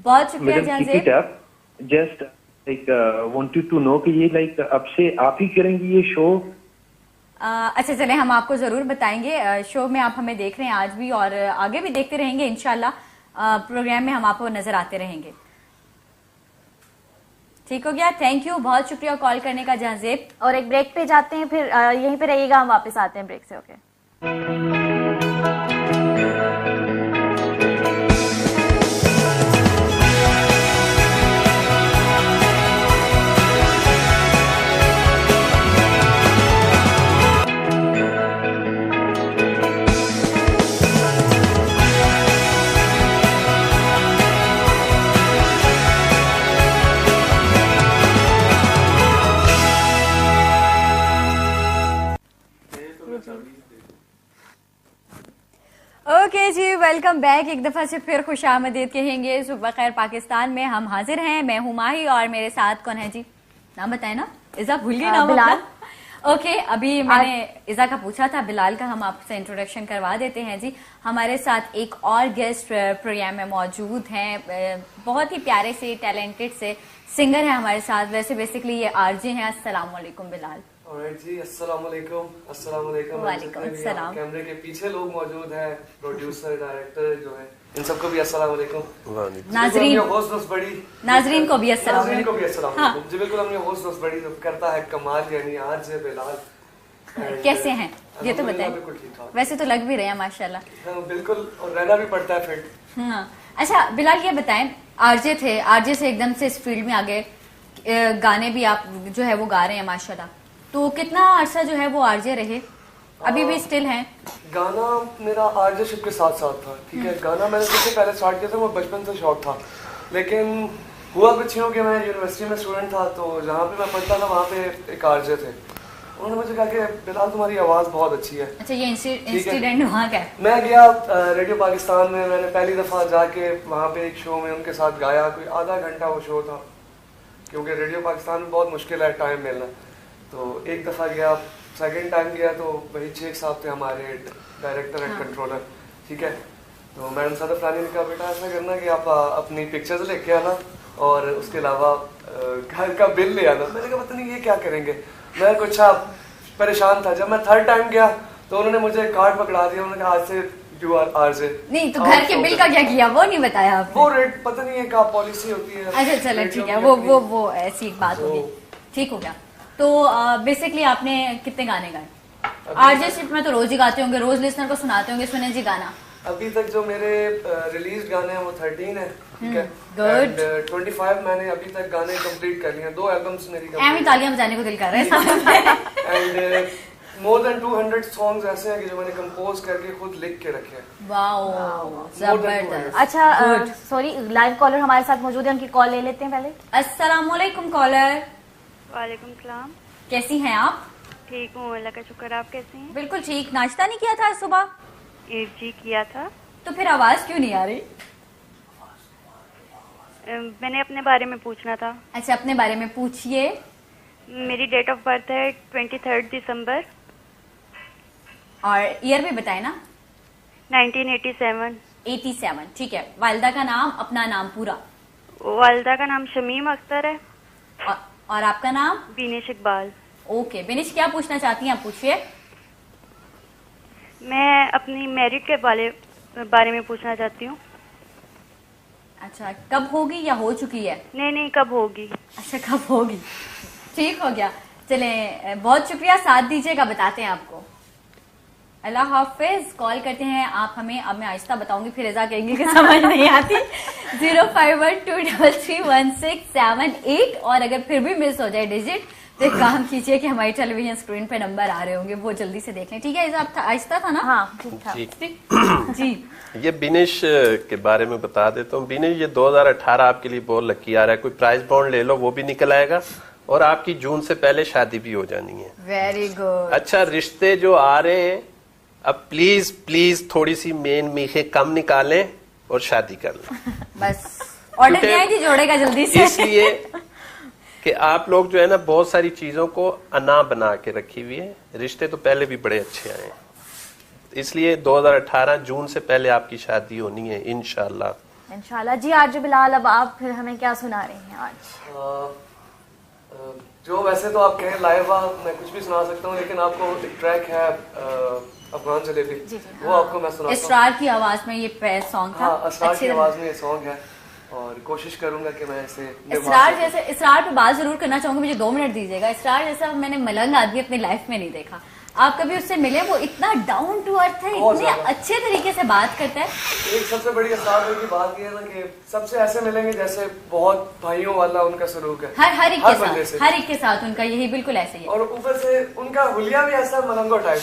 [SPEAKER 1] बहुत शुक्रिया Jahanzeb.
[SPEAKER 12] Just like wanted to know कि ये लाइक अब से आप ही करेंगी ये शो?
[SPEAKER 1] अच्छा चले, हम आपको जरूर बताएंगे। शो में आप हमें देख रहे हैं आज भी और आगे भी देखते रहेंगे इंशाल्लाह। प्रोग्राम में हम आपको नजर आते रहेंगे। ठीक हो गया, थैंक यू, बहुत शुक्रिया कॉल करने का जहांजेब।
[SPEAKER 2] और एक ब्रेक पे जाते हैं, फिर यहीं पे रहिएगा, हम वापस आते हैं ब्रेक से। ओके।
[SPEAKER 1] ओके जी, वेलकम बैक। एक दफा से फिर खुशामदीद कहेंगे। सुबह खैर पाकिस्तान में हम हाजिर हैं। मैं हूं माही और मेरे साथ कौन है जी? नाम बताए ना, इज़ा भूल गई नाम
[SPEAKER 2] बिलाल।
[SPEAKER 1] ओके, अभी मैंने इज़ा का पूछा था, बिलाल का हम आपसे इंट्रोडक्शन करवा देते हैं जी। हमारे साथ एक और गेस्ट प्रोग्राम में मौजूद हैं, बहुत ही प्यारे से टैलेंटेड से सिंगर है हमारे साथ। वैसे बेसिकली ये आरजे हैं। अस्सलाम वालेकुम बिलाल।
[SPEAKER 13] जी, अस्सलाम वालेकुम। अस्सलाम वालेकुम।
[SPEAKER 1] वालेकुम अस्सलाम।
[SPEAKER 13] कैमरे के पीछे लोग मौजूद हैं, प्रोड्यूसर डायरेक्टर जो है, इन सबको भी अस्सलाम वालेकुम।
[SPEAKER 1] नाजरीन
[SPEAKER 13] बड़ी,
[SPEAKER 1] नाजरीन को भी अस्सलाम
[SPEAKER 13] जी, बिल्कुल हमने होस्ट बड़ी करता है कमाल, यानी आरजे बिलाल।
[SPEAKER 1] कैसे हैं ये तो बताएं।
[SPEAKER 13] बिल्कुल ठीक ठाक,
[SPEAKER 1] वैसे तो लग भी रहे हैं माशाल्लाह।
[SPEAKER 13] बिल्कुल, और रहना भी पड़ता है फिट।
[SPEAKER 1] हाँ, अच्छा बिलाल ये बताएं, आरजे थे, आरजे से एकदम से इस फील्ड में आ गए, गाने भी आप जो है वो गा रहे हैं माशाल्लाह, तो कितना अरसा जो है वो आरजे रहे? अभी भी स्टिल हैं?
[SPEAKER 13] गाना मेरा आरजेशिप के साथ साथ था, ठीक है। गाना मैंने सबसे पहले स्टार्ट किया था, वो बचपन से शौक था, लेकिन हुआ कुछ यूँ कि मैं यूनिवर्सिटी में स्टूडेंट था, तो जहाँ पे मैं पढ़ता था वहाँ पे एक आरजे थे। उन्होंने मुझे कहा कि बिलाल तुम्हारी आवाज़ बहुत अच्छी है।
[SPEAKER 1] अच्छा, ये इंसिडेंट वहाँ का है?
[SPEAKER 13] मैं गया रेडियो पाकिस्तान में, मैंने पहली दफ़ा जाके वहाँ पे एक शो में उनके साथ गाया, कोई आधा घंटा वो शो था, क्योंकि रेडियो पाकिस्तान में बहुत मुश्किल है टाइम मिलना। तो एक दफ़ा गया, सेकंड टाइम गया तो वही शेख साहब थे हमारे डायरेक्टर एंड कंट्रोलर, ठीक है। तो मैडम साहब फलानी ने कहा बेटा ऐसा करना कि आप अपनी पिक्चर्स लेके आना और उसके अलावा घर का बिल ले आना। मैंने कहा पता नहीं ये क्या करेंगे, मैं कुछ परेशान था। जब मैं थर्ड टाइम गया तो उन्होंने मुझे कार्ड पकड़ा दिया, उन्होंने कहा आज से यू आर आरजे।
[SPEAKER 1] नहीं तो घर के बिल का क्या किया वो नहीं बताया आपने?
[SPEAKER 13] वो रेट पता नहीं है क्या पॉलिसी होती है।
[SPEAKER 1] अच्छा चलो ठीक है, वो ऐसी एक बात होगी, ठीक हो गया। तो बेसिकली आपने कितने गाने गाए? आरजेशिप में तो रोज ही गाते होंगे, रोज लिसनर को सुनाते होंगे, सुने जी गाना।
[SPEAKER 13] अभी तक जो मेरे रिलीज गाने हैं वो 13 है, ठीक है।
[SPEAKER 1] गुड।
[SPEAKER 13] 25 मैंने अभी तक गाने कंप्लीट कर लिए हैं, 2 एल्बम्स मेरी कंप्लीट।
[SPEAKER 1] तालियां बजाने को दिल कर रहा है।
[SPEAKER 13] एंड मोर देन 200 सॉन्ग्स ऐसे हैं कि जो मैंने कंपोज करके खुद लिख के रखे हैं।
[SPEAKER 1] वाओ, जबरदस्त।
[SPEAKER 2] अच्छा सॉरी, लाइव कॉलर हमारे साथ मौजूद है, उनकी कॉल ले लेते हैं पहले।
[SPEAKER 1] अस्सलाम वालेकुम कॉलर।
[SPEAKER 14] वालेकुम सलाम।
[SPEAKER 1] कैसी हैं आप?
[SPEAKER 14] ठीक हूँ, अल्लाह का शुक्र। आप कैसे हैं?
[SPEAKER 1] बिल्कुल ठीक। नाश्ता नहीं किया था आज सुबह?
[SPEAKER 14] जी किया था।
[SPEAKER 1] तो फिर आवाज क्यों नहीं आ रही?
[SPEAKER 14] मैंने अपने बारे में पूछना था।
[SPEAKER 1] अच्छा, अपने बारे में पूछिए।
[SPEAKER 14] मेरी डेट ऑफ बर्थ है 23 दिसंबर।
[SPEAKER 1] और ईयर भी बताए ना?
[SPEAKER 14] 1987।
[SPEAKER 1] 87, ठीक है। वालिदा का नाम, अपना नाम पूरा?
[SPEAKER 14] वालिदा का नाम शमीम अख्तर है।
[SPEAKER 1] और आपका नाम?
[SPEAKER 14] बिनिश इकबाल।
[SPEAKER 1] ओके बिनिश, क्या पूछना चाहती हैं आप? पूछिए।
[SPEAKER 14] मैं अपनी मैरिड के बारे में पूछना चाहती हूँ।
[SPEAKER 1] अच्छा, कब होगी या हो चुकी है?
[SPEAKER 14] नहीं कब होगी।
[SPEAKER 1] अच्छा, कब होगी, ठीक हो गया। चले, बहुत शुक्रिया, साथ दीजिएगा, बताते हैं आपको। अल्लाह हाफिज। कॉल करते हैं आप हमें। अब मैं आहिस्ता बताऊंगी, फिर ऐसा कहेंगे कि समझ नहीं आती। 0512331678। और अगर फिर भी मिस हो जाए डिजिट तो एक काम कीजिए कि हमारी टेलीविजन स्क्रीन पे नंबर आ रहे होंगे, वो जल्दी से देख लें, ठीक है। आहिस्ता था ना?
[SPEAKER 2] हाँ ठीक था
[SPEAKER 5] जी। ये बिनिश के बारे में बता देता हूँ। बिनिश, ये 2018 आपके लिए बहुत लकी आ रहा है। कोई प्राइज बॉन्ड ले लो, वो भी निकल आएगा, और आपकी जून से पहले शादी भी हो जानी है।
[SPEAKER 1] Very good.
[SPEAKER 5] अच्छा, रिश्ते जो आ रहे हैं, अब प्लीज थोड़ी सी मेन मीखे कम निकालें और शादी कर लें।
[SPEAKER 1] बस ऑर्डर दिया है कि जोड़ेगा जल्दी से।
[SPEAKER 5] इसलिए कि आप लोग जो है ना, बहुत सारी चीजों को अना बना के रखी हुई है। रिश्ते तो पहले भी बड़े अच्छे आए हैं, इसलिए 2018 जून से पहले आपकी शादी होनी है इंशाल्लाह।
[SPEAKER 2] इंशाल्लाह। जी आज बिलाल, अब आप फिर हमें क्या सुना रहे हैं आज?
[SPEAKER 13] जो वैसे तो आप कहें लाइव मैं कुछ भी सुना सकता हूँ, लेकिन आपको एक ट्रैक है अफगान जलेबी, वो आपको मैं सुनाता हूँ।
[SPEAKER 1] इसरार की आवाज में ये सॉन्ग था।
[SPEAKER 13] इसरार की आवाज में ये सॉन्ग है, और कोशिश करूंगा कि मैं इसे
[SPEAKER 1] इसरार पे बात जरूर करना चाहूंगी, मुझे 2 मिनट दीजिएगा। इसरार जैसा मैंने मलंग आदमी अपनी लाइफ में नहीं देखा। आप कभी उससे मिले? वो इतना डाउन टू अर्थ है, इतने अच्छे तरीके से बात करता है।
[SPEAKER 13] एक सबसे बड़ी इसरार की बात ये है ना कि सबसे ऐसे मिलेंगे जैसे बहुत भाइयों वाला उनका सलूक है,
[SPEAKER 1] हर एक के साथ उनका यही बिल्कुल ऐसे ही है।
[SPEAKER 13] और ऊपर से उनका हुलिया भी ऐसा मलंगो टाइप।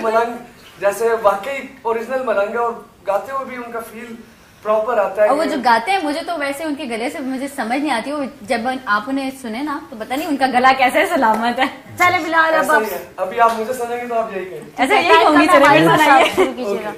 [SPEAKER 13] मलंग जैसे वाकई ओरिजिनल मलंग है, और गाते हुए भी उनका फील प्रॉपर आता है।
[SPEAKER 1] और वो जो गाते हैं, मुझे तो वैसे उनके गले से मुझे समझ नहीं आती, वो जब आप उन्हें सुने ना तो पता नहीं उनका गला कैसे सलामत है। चले बिलाल, अब
[SPEAKER 13] अभी आप मुझे सुनेंगे तो आप यही कहेंगे।
[SPEAKER 1] ऐसा यही कहूंगी, सुनाइए।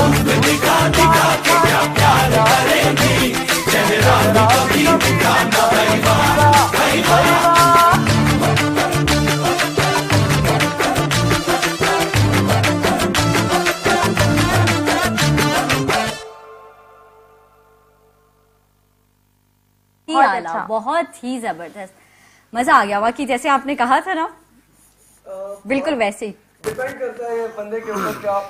[SPEAKER 15] तुम दिखा दिखा के क्या प्यार करेंगी, चेहरा भी कभी दिखाना भाई वाह भाई वाह।
[SPEAKER 1] बहुत ही जबरदस्त, मजा आ गया वाकई, जैसे आपने कहा था ना बिल्कुल वैसे ही।
[SPEAKER 13] डिपेंड करता है बंदे के ऊपर कि आप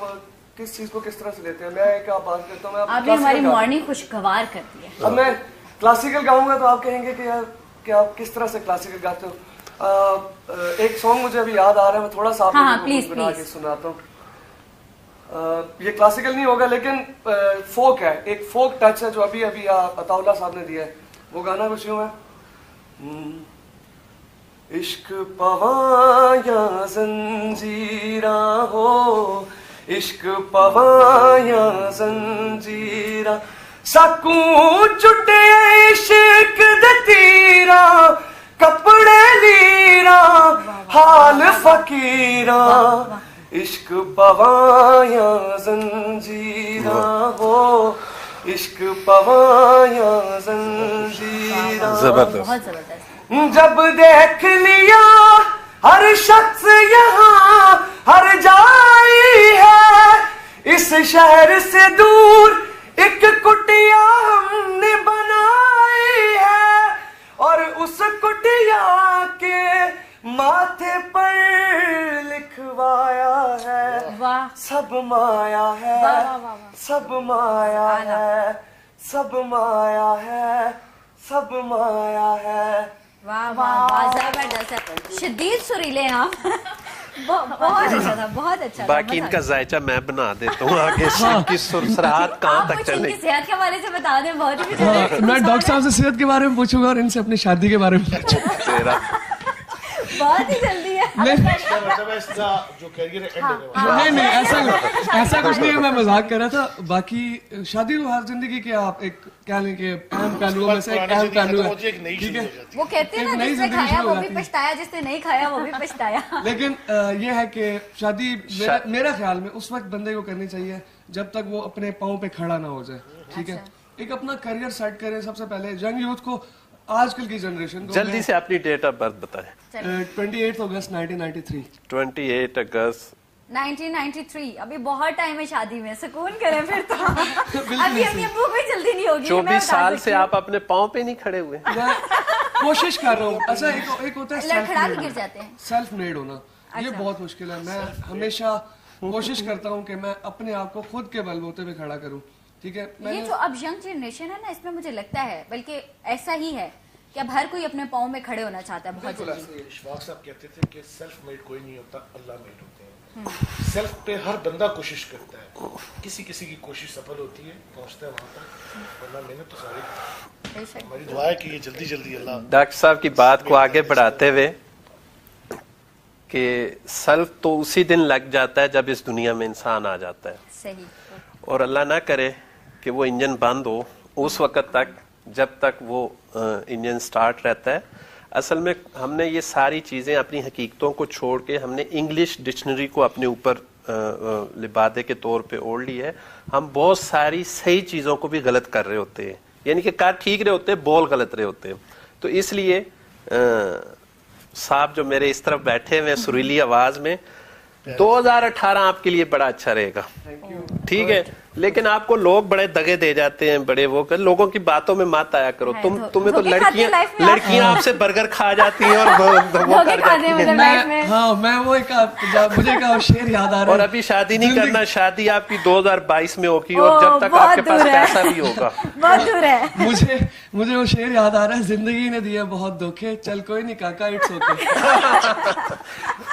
[SPEAKER 13] किस चीज को किस तरह से लेते हैं। मैं एक आप बात करता हूँ,
[SPEAKER 1] आपने हमारी मॉर्निंग खुशगवार कर दी है।
[SPEAKER 13] अब मैं क्लासिकल गाऊंगा तो आप कहेंगे कि यार कि आप किस तरह से क्लासिकल गाते हो। एक सॉन्ग मुझे अभी याद आ रहा है, मैं थोड़ा सा आपको बना के सुनाता हूँ। ये क्लासिकल नहीं होगा लेकिन फोक है, एक फोक टच है जो अभी अभी अताउल्ला साहब ने दिया है। वो गाना कुछ यूं है, इश्क पवाया जंजीरा हो, इश्क पवाया जंजीरा, सकू चुटे इश्क दे तीरा, कपड़े लीरा हाल फकीरा, इश्क पवाया जंजीरा हो, इश्क पवाया जंजीरा।
[SPEAKER 5] जबरदस्त।
[SPEAKER 13] जब देख लिया हर शख्स यहाँ हर जाई है, इस शहर से दूर एक कुटिया हमने बनाई है, और उस कुटिया के माथे पर लिखवाया है, सब माया है, सब माया है, सब माया है, सब माया है।
[SPEAKER 1] वाह वाह वाह, जबरदस्त, शदीद सुरीले हैं आप। बहुत अच्छा था, बहुत अच्छा।
[SPEAKER 5] बाकी इनका जायचा मैं बना देता हूँ आगे की सुरसराहत कहाँ तक चलेगी।
[SPEAKER 1] सेहत के बारे से बता दें, बहुत ही
[SPEAKER 16] मैं डॉक्टर साहब से सेहत के बारे में पूछूंगा और इनसे अपनी शादी के बारे में पूछूंगा।
[SPEAKER 1] बहुत ही जल्दी है।
[SPEAKER 16] जो कैरियर नहीं ऐसा कुछ नहीं है, मैं मजाक कर रहा था। बाकी शादी तो हर जिंदगी के आप एक क्या लें कि अहम पहलुओं में से एक अहम पहलू है, ठीक है।
[SPEAKER 1] वो कहते हैं ना, जिसने खाया वो भी पछताया, जिसने नहीं खाया वो भी पछताया।
[SPEAKER 16] लेकिन ये है कि शादी मेरा ख्याल में उस वक्त बंदे को करनी चाहिए जब तक वो अपने पाँव पे खड़ा ना हो जाए, ठीक है। एक अपना करियर सेट करें सबसे पहले। यंग यूथ को, आजकल की जनरेशन को,
[SPEAKER 5] जल्दी से अपनी डेट ऑफ बर्थ बताएं।
[SPEAKER 16] 28 अगस्त 1993।
[SPEAKER 5] 28 अगस्त
[SPEAKER 1] 1993। अभी बहुत टाइम है शादी में, सुकून करें फिर तो। अभी अम्मी अब्बू कोई जल्दी नहीं होगी।
[SPEAKER 5] 24 साल से आप अपने पाँव पे नहीं खड़े हुए।
[SPEAKER 16] कोशिश कर रहा हूँ। अच्छा, एक होता है
[SPEAKER 1] लड़खड़ा के गिर जाते हैं।
[SPEAKER 16] सेल्फ मेड होना, ये बहुत मुश्किल है। मैं हमेशा कोशिश करता हूँ कि मैं अपने आप को खुद के बलबूते पे खड़ा करूँ, ठीक है।
[SPEAKER 1] ये जो अब यंग जनरेशन है ना, इसमें मुझे लगता है बल्कि ऐसा ही है कि अब हर कोई अपने पाँव में खड़े होना चाहता है बहुत जल्दी।
[SPEAKER 4] इशफाक साहब कहते थे कि सेल्फ मेड कोई नहीं होता, अल्लाह मेड होते हैं। सेल्फ पे हर बंदा कोशिश करता है, किसी किसी की कोशिश सफल होती है, पहुंचता है वहां तक, वरना मेहनत तो सारी। हमारी दुआ है कि ये जल्दी जल्दी अल्लाह।
[SPEAKER 5] डॉक्टर साहब की बात को आगे बढ़ाते हुए कि सेल्फ तो उसी दिन लग जाता है जब इस दुनिया में इंसान आ जाता है।
[SPEAKER 1] सही।
[SPEAKER 5] और अल्लाह ना करे कि वो इंजन बंद हो उस वक्त तक जब तक वो इंजन स्टार्ट रहता है। असल में हमने ये सारी चीज़ें अपनी हकीकतों को छोड़ के हमने इंग्लिश डिक्शनरी को अपने ऊपर लिबादे के तौर पे ओढ़ ली है। हम बहुत सारी सही चीज़ों को भी गलत कर रहे होते हैं, यानी कि कार ठीक रहे होते हैं, बोल गलत रहे होते हैं। तो इसलिए साहब जो मेरे इस तरफ बैठे हुए सुरीली आवाज में, 2018 आपके लिए बड़ा अच्छा रहेगा, ठीक है। लेकिन आपको लोग बड़े दगे दे जाते हैं, बड़े वो कर, लोगों की बातों में मत आया करो। तुम्हें तो लड़कियां आपसे बर्गर खा जाती हैं और वो कर जाती हैं।
[SPEAKER 16] हाँ, मैं वो मुझे एक शेर याद आ रहा है।
[SPEAKER 5] और अभी शादी नहीं करना, शादी आपकी 2022 में होगी और जब तक आपके पास पैसा भी होगा।
[SPEAKER 1] बहुत दूर है।
[SPEAKER 16] मुझे वो शेर याद आ रहा है, जिंदगी ने दिया बहुत धोखे, चल कोई नहीं काका, इट्स ओके।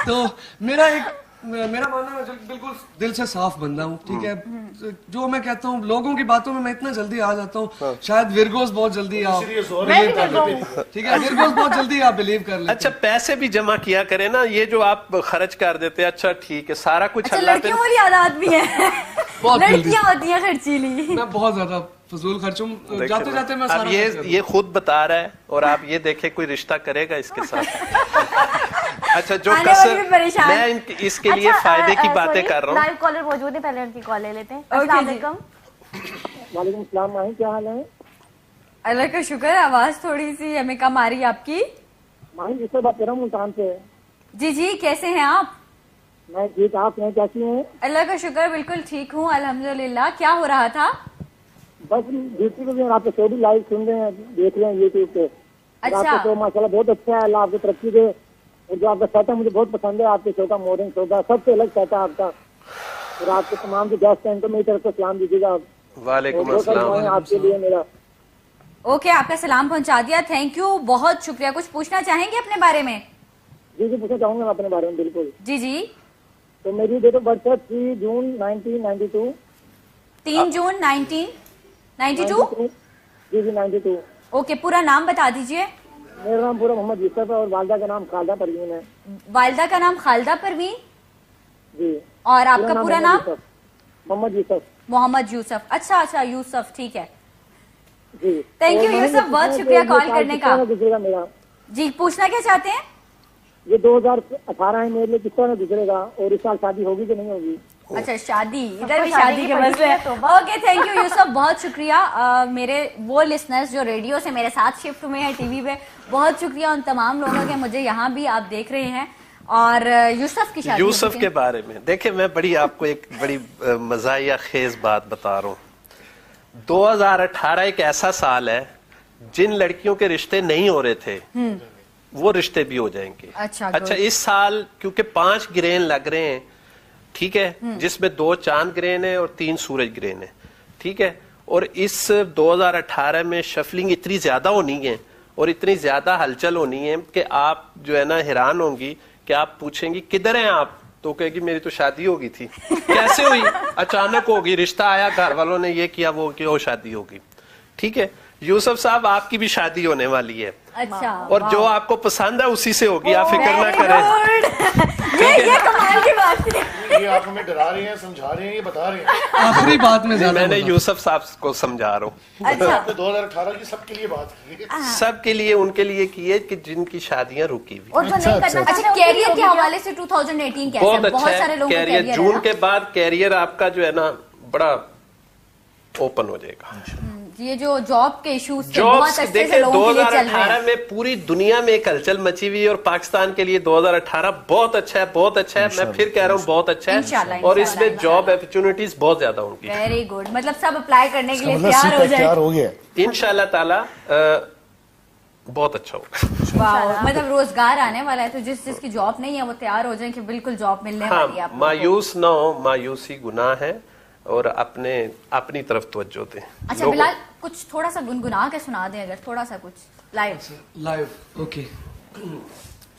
[SPEAKER 16] तो मेरा मानना है, बिल्कुल दिल से साफ बंदा हूँ, ठीक है। जो मैं कहता हूँ, लोगों की बातों में मैं इतना जल्दी आ जाता हूँ। शायद विरगोस बहुत जल्दी आप बिलीव कर लेते, ठीक है। विरगोस बहुत जल्दी आप बिलीव कर लेते।
[SPEAKER 5] अच्छा, पैसे भी जमा किया करें ना, ये जो आप खर्च कर देते हैं, अच्छा ठीक है, सारा कुछ
[SPEAKER 1] अच्छा, लड़कियों वाली आदत भी है। लड़कियां होती हैं खर्चीली।
[SPEAKER 16] मैं बहुत ज्यादा फजूल खर्चूं, जाते जाते मैं
[SPEAKER 5] सारा। अब ये खुद बता रहा है और आप ये देखें कोई रिश्ता करेगा इसके साथ। अच्छा जो
[SPEAKER 1] आने वाले भी
[SPEAKER 5] कसर
[SPEAKER 1] परेशान।
[SPEAKER 5] मैं इसके लिए फायदे की बातें कर रहा हूँ।
[SPEAKER 2] लाइव कॉलर मौजूद है, पहले उनकी कॉल ले लेते हैं।
[SPEAKER 1] ओके
[SPEAKER 2] अस्सलाम
[SPEAKER 1] जी।
[SPEAKER 2] वालेकुम।
[SPEAKER 17] वालेकुम सलाम माही, क्या हाल है?
[SPEAKER 1] अल्लाह का शुक्र, आवाज थोड़ी सी हमें कम आ रही है आपकी।
[SPEAKER 17] माही जिससे बात कर रहा हूँ मुल्तान से।
[SPEAKER 1] जी जी, कैसे हैं आप?
[SPEAKER 17] मैं ठीक, आप हैं, कैसी हैं?
[SPEAKER 1] अल्लाह का शुक्र, बिल्कुल ठीक हूँ अल्हम्दुलिल्लाह। क्या हो रहा था?
[SPEAKER 17] बस ड्यूटी पे भी हैं, आपके शो भी लाइव सुन रहे हैं, देख रहे हैं यूट्यूब पे। और
[SPEAKER 1] अच्छा।
[SPEAKER 17] आपका शो माशाल्लाह बहुत अच्छा है, अल्लाह आपको तरक्की दे। और जो आपका सेट है मुझे बहुत पसंद है, आपके शो का मॉर्निंग शो का सबसे अलग सेट है आपका। और आपके तमाम जो गेस्ट हैं तो मेरी तरफ से सलाम दीजिएगा आप।
[SPEAKER 5] वालेकुम
[SPEAKER 17] बहुत सारी दुआएं आपके लिए मेरा।
[SPEAKER 1] ओके, आपका सलाम पहुंचा दिया, थैंक यू, बहुत शुक्रिया। कुछ पूछना चाहेंगे अपने बारे में?
[SPEAKER 17] जी जी पूछना चाहूंगा मैं अपने बारे में, बिल्कुल।
[SPEAKER 1] जी जी।
[SPEAKER 17] तो मेरी डेट ऑफ बर्थ है 3 जून 1992।
[SPEAKER 1] 3 जून 1992?
[SPEAKER 17] जी जी 92।
[SPEAKER 1] ओके, पूरा नाम बता दीजिए।
[SPEAKER 17] मेरा नाम पूरा मोहम्मद यूसुफ है और वालदा का नाम खालदा परवीन है।
[SPEAKER 1] वालदा का नाम खालदा परवीन?
[SPEAKER 17] जी।
[SPEAKER 1] और आपका पूरा नाम?
[SPEAKER 17] मोहम्मद यूसुफ।
[SPEAKER 1] मोहम्मद यूसुफ, अच्छा अच्छा यूसुफ, ठीक है।
[SPEAKER 17] जी
[SPEAKER 1] थैंक यू यूसुफ, बहुत शुक्रिया कॉल करने का।
[SPEAKER 17] गुजरेगा मेरा
[SPEAKER 1] जी, पूछना क्या चाहते हैं?
[SPEAKER 17] ये 2018 है, मेरे लिए किस तरह गुजरेगा और इस साल शादी होगी कि नहीं होगी?
[SPEAKER 1] अच्छा, शादी, इधर भी
[SPEAKER 2] शादी
[SPEAKER 1] शादी
[SPEAKER 2] की
[SPEAKER 1] के
[SPEAKER 2] पड़ी
[SPEAKER 1] मसले
[SPEAKER 2] है
[SPEAKER 1] हैं। ओके, थैंक यू यूसुफ, बहुत शुक्रिया। मेरे वो लिसनर्स जो रेडियो से मेरे साथ शिफ्ट हुए हैं टीवी पे, बहुत शुक्रिया उन तमाम लोगों के। मुझे यहाँ भी आप देख रहे हैं। और यूसुफ की शादी,
[SPEAKER 5] यूसुफ के बारे में देखिए, मैं आपको एक बड़ी मजाया खेज बात बता रहा हूँ। 2018 एक ऐसा साल है जिन लड़कियों के रिश्ते नहीं हो रहे थे वो रिश्ते भी हो जाएंगे। अच्छा, इस साल क्योंकि 5 ग्रहण लग रहे हैं, ठीक है, जिसमें 2 चांद ग्रहण है और 3 सूरज ग्रहण है, ठीक है। और इस 2018 में शफलिंग इतनी ज्यादा होनी है और इतनी ज्यादा हलचल होनी है कि आप जो है ना हैरान होंगी कि आप पूछेंगी किधर हैं आप, तो कहेगी मेरी तो शादी हो गई थी। कैसे हुई? अचानक होगी, रिश्ता आया, घर वालों ने ये किया वो किया, वो शादी होगी, ठीक है। यूसुफ साहब, आपकी भी शादी होने वाली है।
[SPEAKER 1] अच्छा,
[SPEAKER 5] और जो आपको पसंद है उसी से होगी, आप फिक्र ना करें।
[SPEAKER 1] ये कमाल की बात है।
[SPEAKER 4] ये आप हमें डरा रहे हैं, समझा रहे हैं, ये बता रहे हैं।
[SPEAKER 16] आखिरी बात में
[SPEAKER 5] मैंने यूसुफ साहब को समझा रहा हूँ।
[SPEAKER 1] अच्छा।
[SPEAKER 4] आपने 2018 की सबके लिए बात की है।
[SPEAKER 5] सबके लिए, उनके लिए की है कि जिनकी शादियां रुकी हुई।
[SPEAKER 2] और जो नहीं करना चाहते
[SPEAKER 1] अच्छा, कैरियर के हवाले से 2018 कैसा है? बहुत सारे लोगों का
[SPEAKER 5] कैरियर, जून के बाद कैरियर आपका जो है ना बड़ा ओपन हो जाएगा।
[SPEAKER 1] ये जो जॉब के इश्यूज थे,
[SPEAKER 5] जॉब्स
[SPEAKER 1] बहुत अच्छे से
[SPEAKER 5] देखिए,
[SPEAKER 1] लोगों के लिए चल रहे
[SPEAKER 5] 2018
[SPEAKER 1] हैं।
[SPEAKER 5] में पूरी दुनिया में एक हलचल मची हुई है और पाकिस्तान के लिए 2018 बहुत अच्छा है, बहुत अच्छा है। मैं फिर कह रहा हूँ बहुत अच्छा है।
[SPEAKER 1] इंशाल्लाह,
[SPEAKER 5] और
[SPEAKER 1] इंशाल्लाह,
[SPEAKER 5] इसमें जॉब अपॉर्चुनिटीज बहुत ज्यादा होंगी।
[SPEAKER 1] वेरी गुड, मतलब सब अप्लाई करने के लिए
[SPEAKER 4] मतलब
[SPEAKER 1] तैयार हो जाए।
[SPEAKER 4] तैयार हो गया
[SPEAKER 5] इंशाल्लाह ताला, बहुत अच्छा होगा।
[SPEAKER 1] वाह, मतलब रोजगार आने वाला है, तो जिसकी जॉब नहीं है वो तैयार हो जाए कि बिल्कुल जॉब मिलने वाली है
[SPEAKER 5] हाँ,
[SPEAKER 1] आपको।
[SPEAKER 5] मायूस ना हो, मायूसी गुनाह है और अपनी तरफ तवज्जो दें।
[SPEAKER 1] अच्छा बिलाल, कुछ थोड़ा सा गुनगुना के सुना दें, अगर थोड़ा सा कुछ लाइव।
[SPEAKER 16] लाइव, ओके,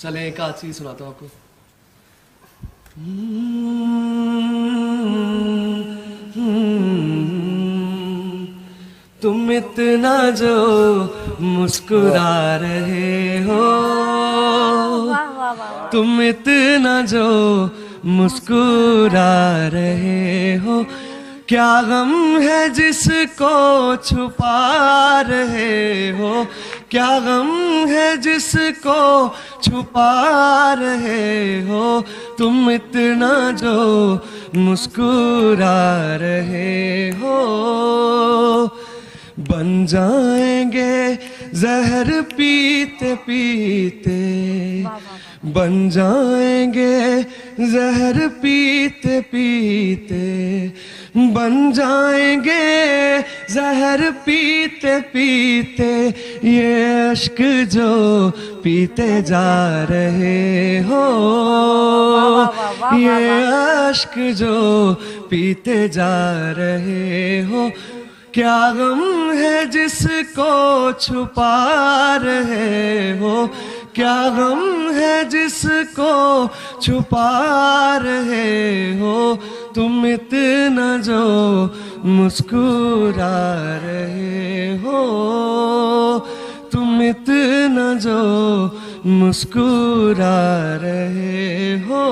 [SPEAKER 16] चले एक आध चीज सुनाता हूँ आपको। तुम इतना जो मुस्कुरा रहे हो, तुम इतना जो मुस्कुरा रहे हो, क्या गम है जिसको छुपा रहे हो, क्या गम है जिसको छुपा रहे हो, तुम इतना जो मुस्कुरा रहे हो। बन जाएंगे जहर पीते पीते, बन जाएंगे जहर पीते पीते, बन जाएंगे जहर पीते पीते, ये अश्क जो पीते जा रहे हो, ये अश्क जो पीते जा रहे हो, क्या गम है जिसको छुपा रहे हो, क्या गम है जिसको छुपा रहे हो, तुम इतना जो मुस्कुरा रहे हो, तुम इतना जो मुस्कुरा रहे हो।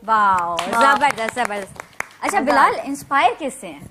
[SPEAKER 1] वाह, जबरदस्त जबरदस्त। अच्छा बिलाल, इंस्पायर किससे हैं?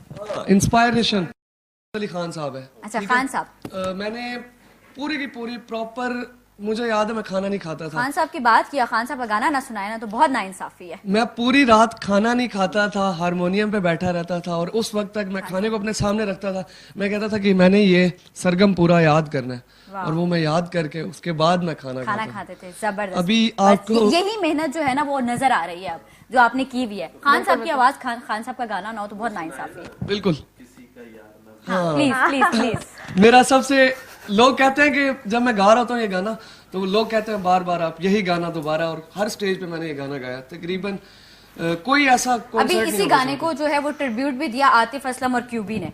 [SPEAKER 16] मुझे याद है मैं खाना नहीं खाता था।
[SPEAKER 1] खान साहब की बात किया, खान साहब का गाना ना सुनाया ना तो बहुत नाइंसाफी है।
[SPEAKER 16] मैं पूरी रात खाना नहीं खाता था, हारमोनियम पे बैठा रहता था और उस वक्त तक मैं खाने को अपने सामने रखता था। मैं कहता था कि मैंने ये सरगम पूरा याद करना है और वो मैं याद करके उसके बाद मैं खाना
[SPEAKER 1] खाते थे। जबरदस्त।
[SPEAKER 16] अभी आपको
[SPEAKER 1] यही मेहनत जो है ना वो नजर आ रही है अब जो आपने की हुई है। खान साहब की आवाज, खान साहब का गाना ना हो तो बहुत नाइंसाफी है।
[SPEAKER 16] बिल्कुल।
[SPEAKER 1] हाँ, प्लीज प्लीज प्लीज।
[SPEAKER 16] मेरा सबसे लोग कहते हैं कि जब मैं गा रहा होता हूँ ये गाना तो लोग कहते हैं बार बार आप यही गाना दोबारा, और हर स्टेज पे मैंने ये गाना गाया तकरीबन। कोई ऐसा
[SPEAKER 1] अभी इसी गाने को जो है वो ट्रिब्यूट भी दिया आतिफ असलम और क्यूबी ने।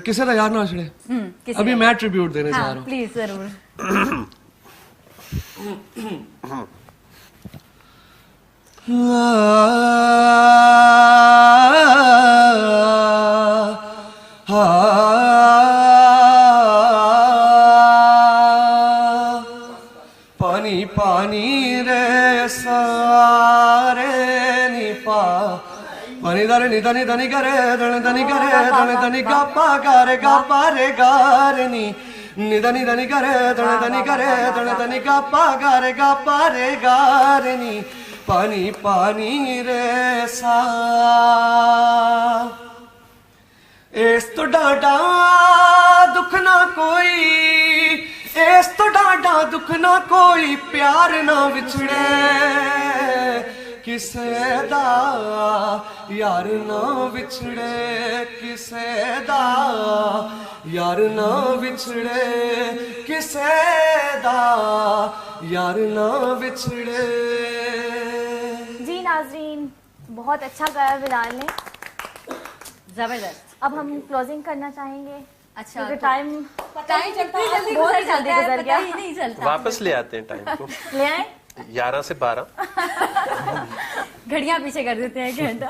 [SPEAKER 16] किसे तैयार ना छड़े, अभी मैं ट्रिब्यूट देने जा रहा हूँ।
[SPEAKER 1] प्लीज जरूर।
[SPEAKER 16] पानी पानी रे सारे नी पा पानी दारे नी दनी दनी करे दनी दनी करे दनी दनी गापा गारे गापा रे गारे नी निदनी दनी करे दनी दनी करे दनी दनी गापा गारे गापा रे गारे नी पानी पानी रे सा इस तो डाडा दुख ना कोई, इस तो डाडा दुख ना कोई, प्यार ना विछड़े किसे दा यार ना विछड़े, किसे दा यार ना विछड़े, किसे दा यार ना विछड़े।
[SPEAKER 2] जी नाज़रीन, बहुत अच्छा गाया बिलाल ने,
[SPEAKER 1] जबरदस्त।
[SPEAKER 2] अब हम क्लोजिंग करना चाहेंगे।
[SPEAKER 1] अच्छा,
[SPEAKER 2] क्योंकि टाइम
[SPEAKER 1] बहुत जल्दी
[SPEAKER 2] गुजर गया,
[SPEAKER 1] नहीं चलता।
[SPEAKER 5] वापस ले आते हैं टाइम को।
[SPEAKER 2] ले आए
[SPEAKER 5] 11 से 12
[SPEAKER 1] घड़ियां पीछे कर देते हैं एक घंटा।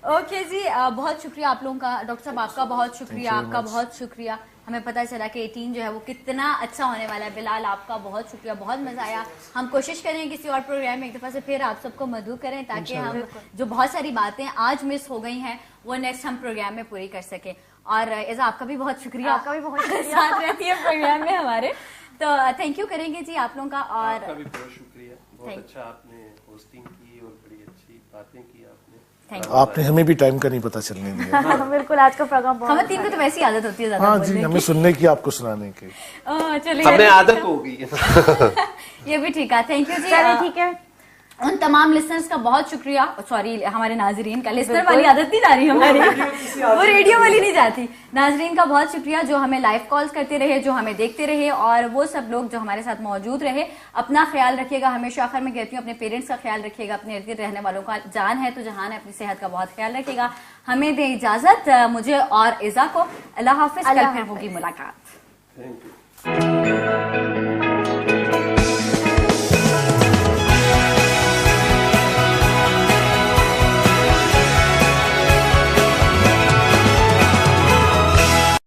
[SPEAKER 1] ओके जी, बहुत शुक्रिया आप लोगों का। डॉक्टर साहब आपका बहुत शुक्रिया, आपका बहुत शुक्रिया। हमें पता चला कि 18 जो है वो कितना अच्छा होने वाला है। बिलाल आपका बहुत शुक्रिया, बहुत मजा आया। हम कोशिश करें किसी और प्रोग्राम में एक दफा से फिर आप सबको मदऊ करें ताकि हम जो बहुत सारी बातें आज मिस हो गई हैं वो नेक्स्ट हम प्रोग्राम में पूरी कर सके। और एजा आपका भी बहुत शुक्रिया,
[SPEAKER 2] आपका भी बहुत शुक्रिया
[SPEAKER 1] साथ रहती है प्रोग्राम में हमारे। तो थैंक यू करेंगे जी आप लोगों का। और
[SPEAKER 5] आपका भी बहुत शुक्रिया, बहुत अच्छा आपने होस्टिंग की और बड़ी अच्छी बातें की आपने।
[SPEAKER 4] आपने हमें भी टाइम का नहीं पता चलने दिया।
[SPEAKER 2] बिल्कुल, आज का प्रोग्राम बहुत
[SPEAKER 1] हमें तीन को तो वैसी आदत होती है।
[SPEAKER 4] हाँ जी, हमें सुनने की, आपको सुनाने की।
[SPEAKER 1] चलिए,
[SPEAKER 5] हमें आदत होगी।
[SPEAKER 1] ये भी ठीक है। थैंक यू जी।
[SPEAKER 2] चलिए ठीक है।
[SPEAKER 1] उन तमाम लिसनर्स का बहुत शुक्रिया। सॉरी, हमारे नाजरीन का, लिसनर वाली आदत नहीं जा रही हमारी, वो रेडियो वाली नहीं जाती। नाजरीन का बहुत शुक्रिया जो हमें लाइव कॉल्स करते रहे, जो हमें देखते रहे, और वो सब लोग जो हमारे साथ मौजूद रहे। अपना ख्याल रखिएगा, हमेशा आखिर में कहती हूँ अपने पेरेंट्स का ख्याल रखिएगा, अपने इर्द गिर्द रहने वालों का जान है तो जहान है, अपनी सेहत का बहुत ख्याल रखिएगा। हमें दे इजाजत, मुझे और इज़ा को। अल्लाह हाफिज, कल फिर होगी मुलाकात।
[SPEAKER 5] Thank you.